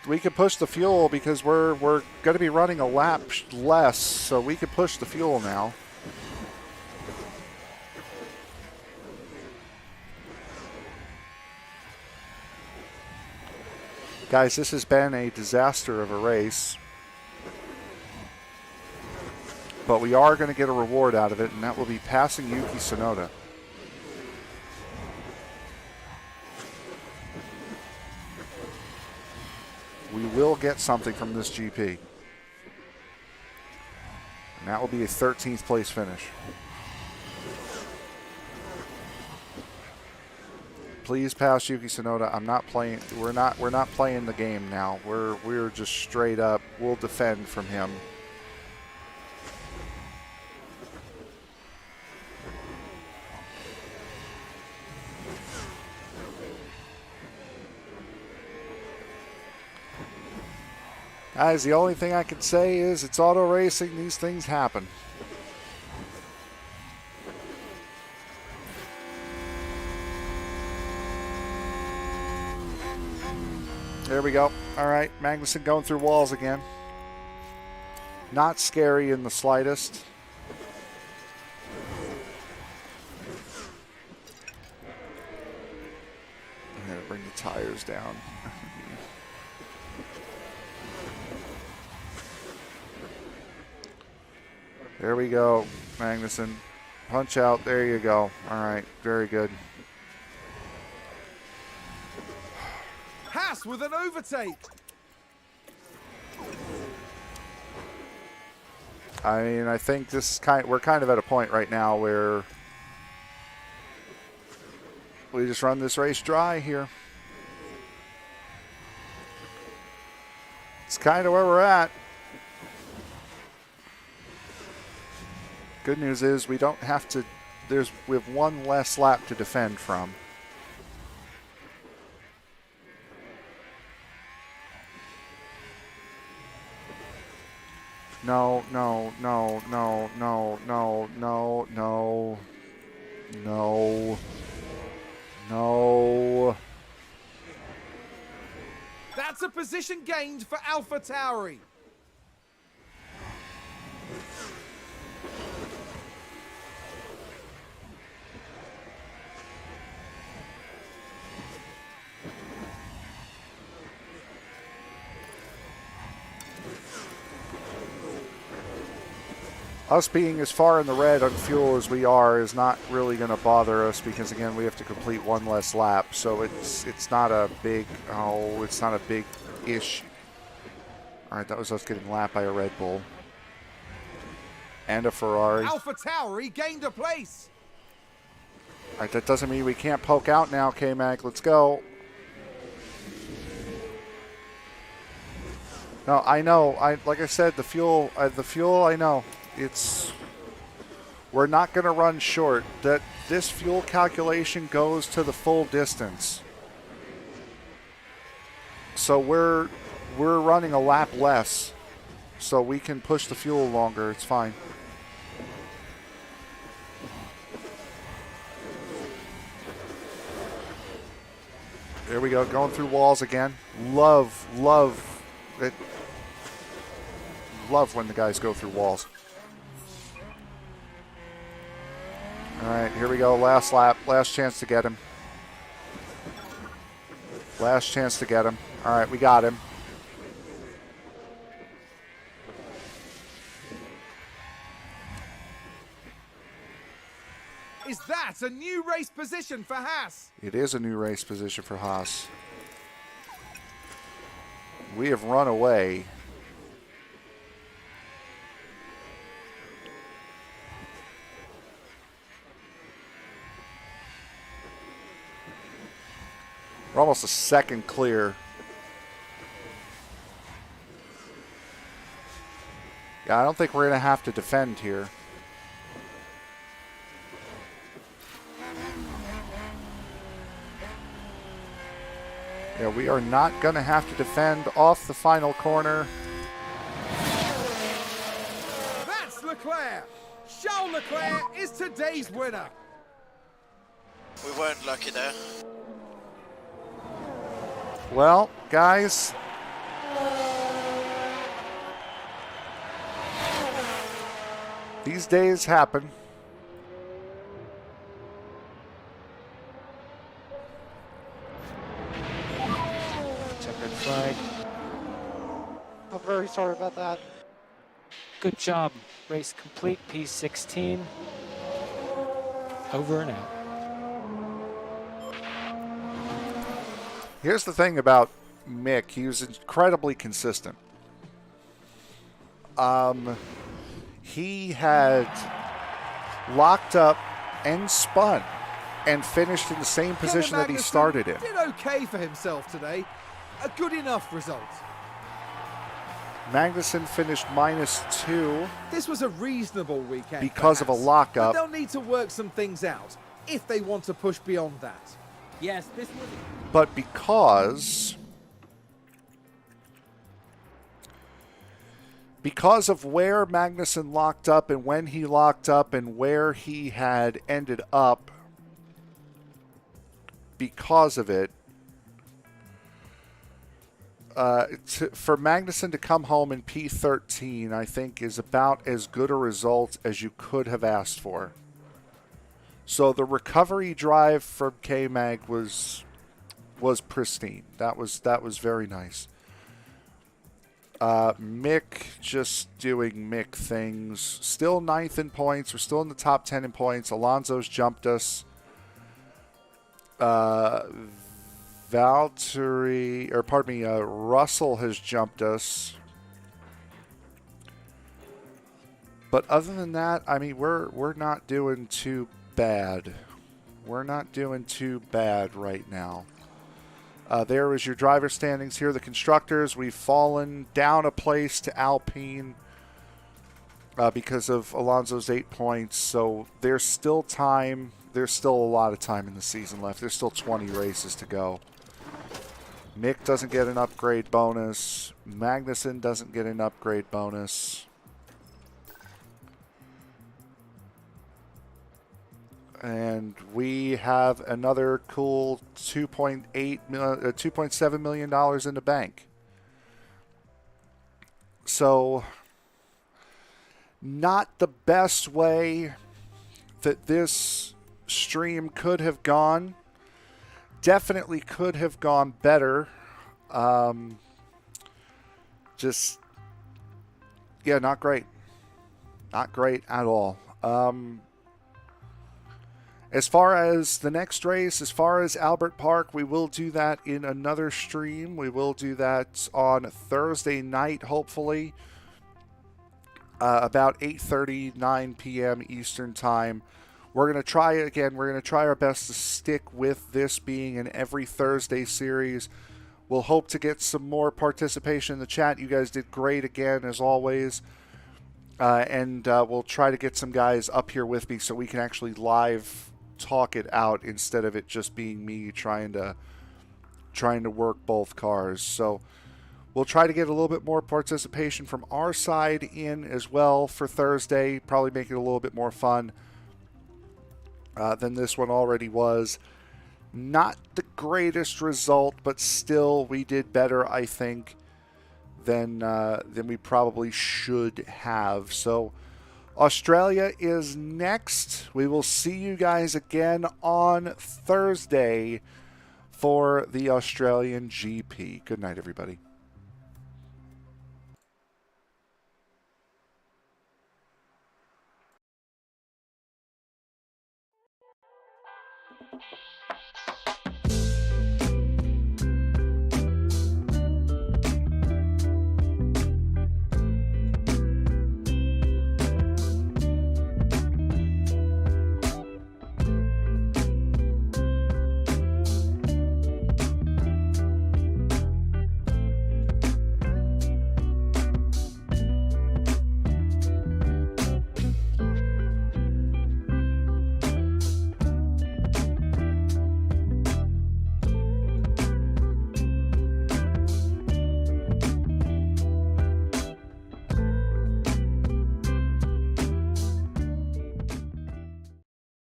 [SPEAKER 2] the fuel because we're going to be running a lap less, so we could push the fuel now. Guys, this has been a disaster of a race. But we are going to get a reward out of it, and that will be passing Yuki Tsunoda. We will get something from this GP. And that will be a 13th place finish. Please pass Yuki Tsunoda. I'm not playing. We're not playing the game now. We're just straight up. We'll defend from him. Guys, the only thing I can say is it's auto racing. These things happen. There we go. All right, Magnussen going through walls again. Not scary in the slightest. I'm going to bring the tires down. There we go, Magnussen. Punch out. There you go. All right, very good.
[SPEAKER 3] Haas with an overtake.
[SPEAKER 2] I mean, I think this is we're kind of at a point right now where we just run this race dry here. It's kind of where we're at. Good news is we don't have to. We have one less lap to defend from. No, no, no, no, no, no, no, no, no, no.
[SPEAKER 3] That's a position gained for AlphaTauri.
[SPEAKER 2] Us being as far in the red on fuel as we are is not really going to bother us because again we have to complete one less lap, so it's not a big it's not a big issue. All right, that was us getting lapped by a Red Bull. And a Ferrari.
[SPEAKER 3] Alpha Tauri gained a place.
[SPEAKER 2] All right, that doesn't mean we can't poke out now, K-Mag. Let's go. No, I know. Like I said, the fuel. I know. We're not going to run short. This fuel calculation goes to the full distance. So we're running a lap less, so we can push the fuel longer. It's fine. There we go, going through walls again. Love it. Love when the guys go through walls. All right, here we go. Last lap. Last chance to get him. Last chance to get him. All right, we got him.
[SPEAKER 3] Is that a new race position for Haas?
[SPEAKER 2] It is a new race position for Haas. We have run away. We're almost a second clear. Yeah, I don't think we're going to have to defend here. Yeah, we are not going to have to defend off the final corner.
[SPEAKER 3] That's Leclerc. Charles Leclerc is today's winner.
[SPEAKER 8] We weren't lucky there.
[SPEAKER 2] Well, guys, these days happen.
[SPEAKER 5] Checkered flag. I'm very sorry about that. Good job. Race complete. P16. Over and out.
[SPEAKER 2] Here's the thing about Mick. He was incredibly consistent. He had locked up and spun and finished in the same position that he started in.
[SPEAKER 3] Did okay for himself today. A good enough result.
[SPEAKER 2] Magnussen finished -2
[SPEAKER 3] This was a reasonable weekend
[SPEAKER 2] because
[SPEAKER 3] for
[SPEAKER 2] of a
[SPEAKER 3] Haas,
[SPEAKER 2] lockup.
[SPEAKER 3] But they'll need to work some things out if they want to push beyond that.
[SPEAKER 6] Yes, this was...
[SPEAKER 2] But because of where Magnussen locked up and when he locked up and where he had ended up because of it, for Magnussen to come home in P13, I think, is about as good a result as you could have asked for. So the recovery drive from K-Mag was pristine. That was very nice. Mick just doing Mick things. Still 9th in points. We're still in the top 10 in points. Alonso's jumped us. Russell has jumped us. But other than that, I mean, we're not doing too bad. We're not doing too bad right now. There is your driver standings. Here are the constructors. We've fallen down a place to Alpine because of Alonso's 8 points. So there's still time. There's still a lot of time in the season left. There's still 20 races to go. Mick doesn't get an upgrade bonus. Magnussen doesn't get an upgrade bonus. And we have another cool $2.7 million in the bank. So, not the best way that this stream could have gone. Definitely could have gone better. Not great. Not great at all. As far as the next race, as far as Albert Park, we will do that in another stream. We will do that on Thursday night, hopefully. about 8:30, 9 p.m. Eastern Time. We're going to try it again. We're going to try our best to stick with this being an every Thursday series. We'll hope to get some more participation in the chat. You guys did great again, as always. And we'll try to get some guys up here with me so we can actually live talk it out instead of it just being me trying to work both cars. So we'll try to get a little bit more participation from our side in as well for Thursday. Probably make it a little bit more fun than this one already was. Not the greatest result, but still we did better, I think, than we probably should have. So Australia is next. We will see you guys again on Thursday for the Australian GP. Good night, everybody.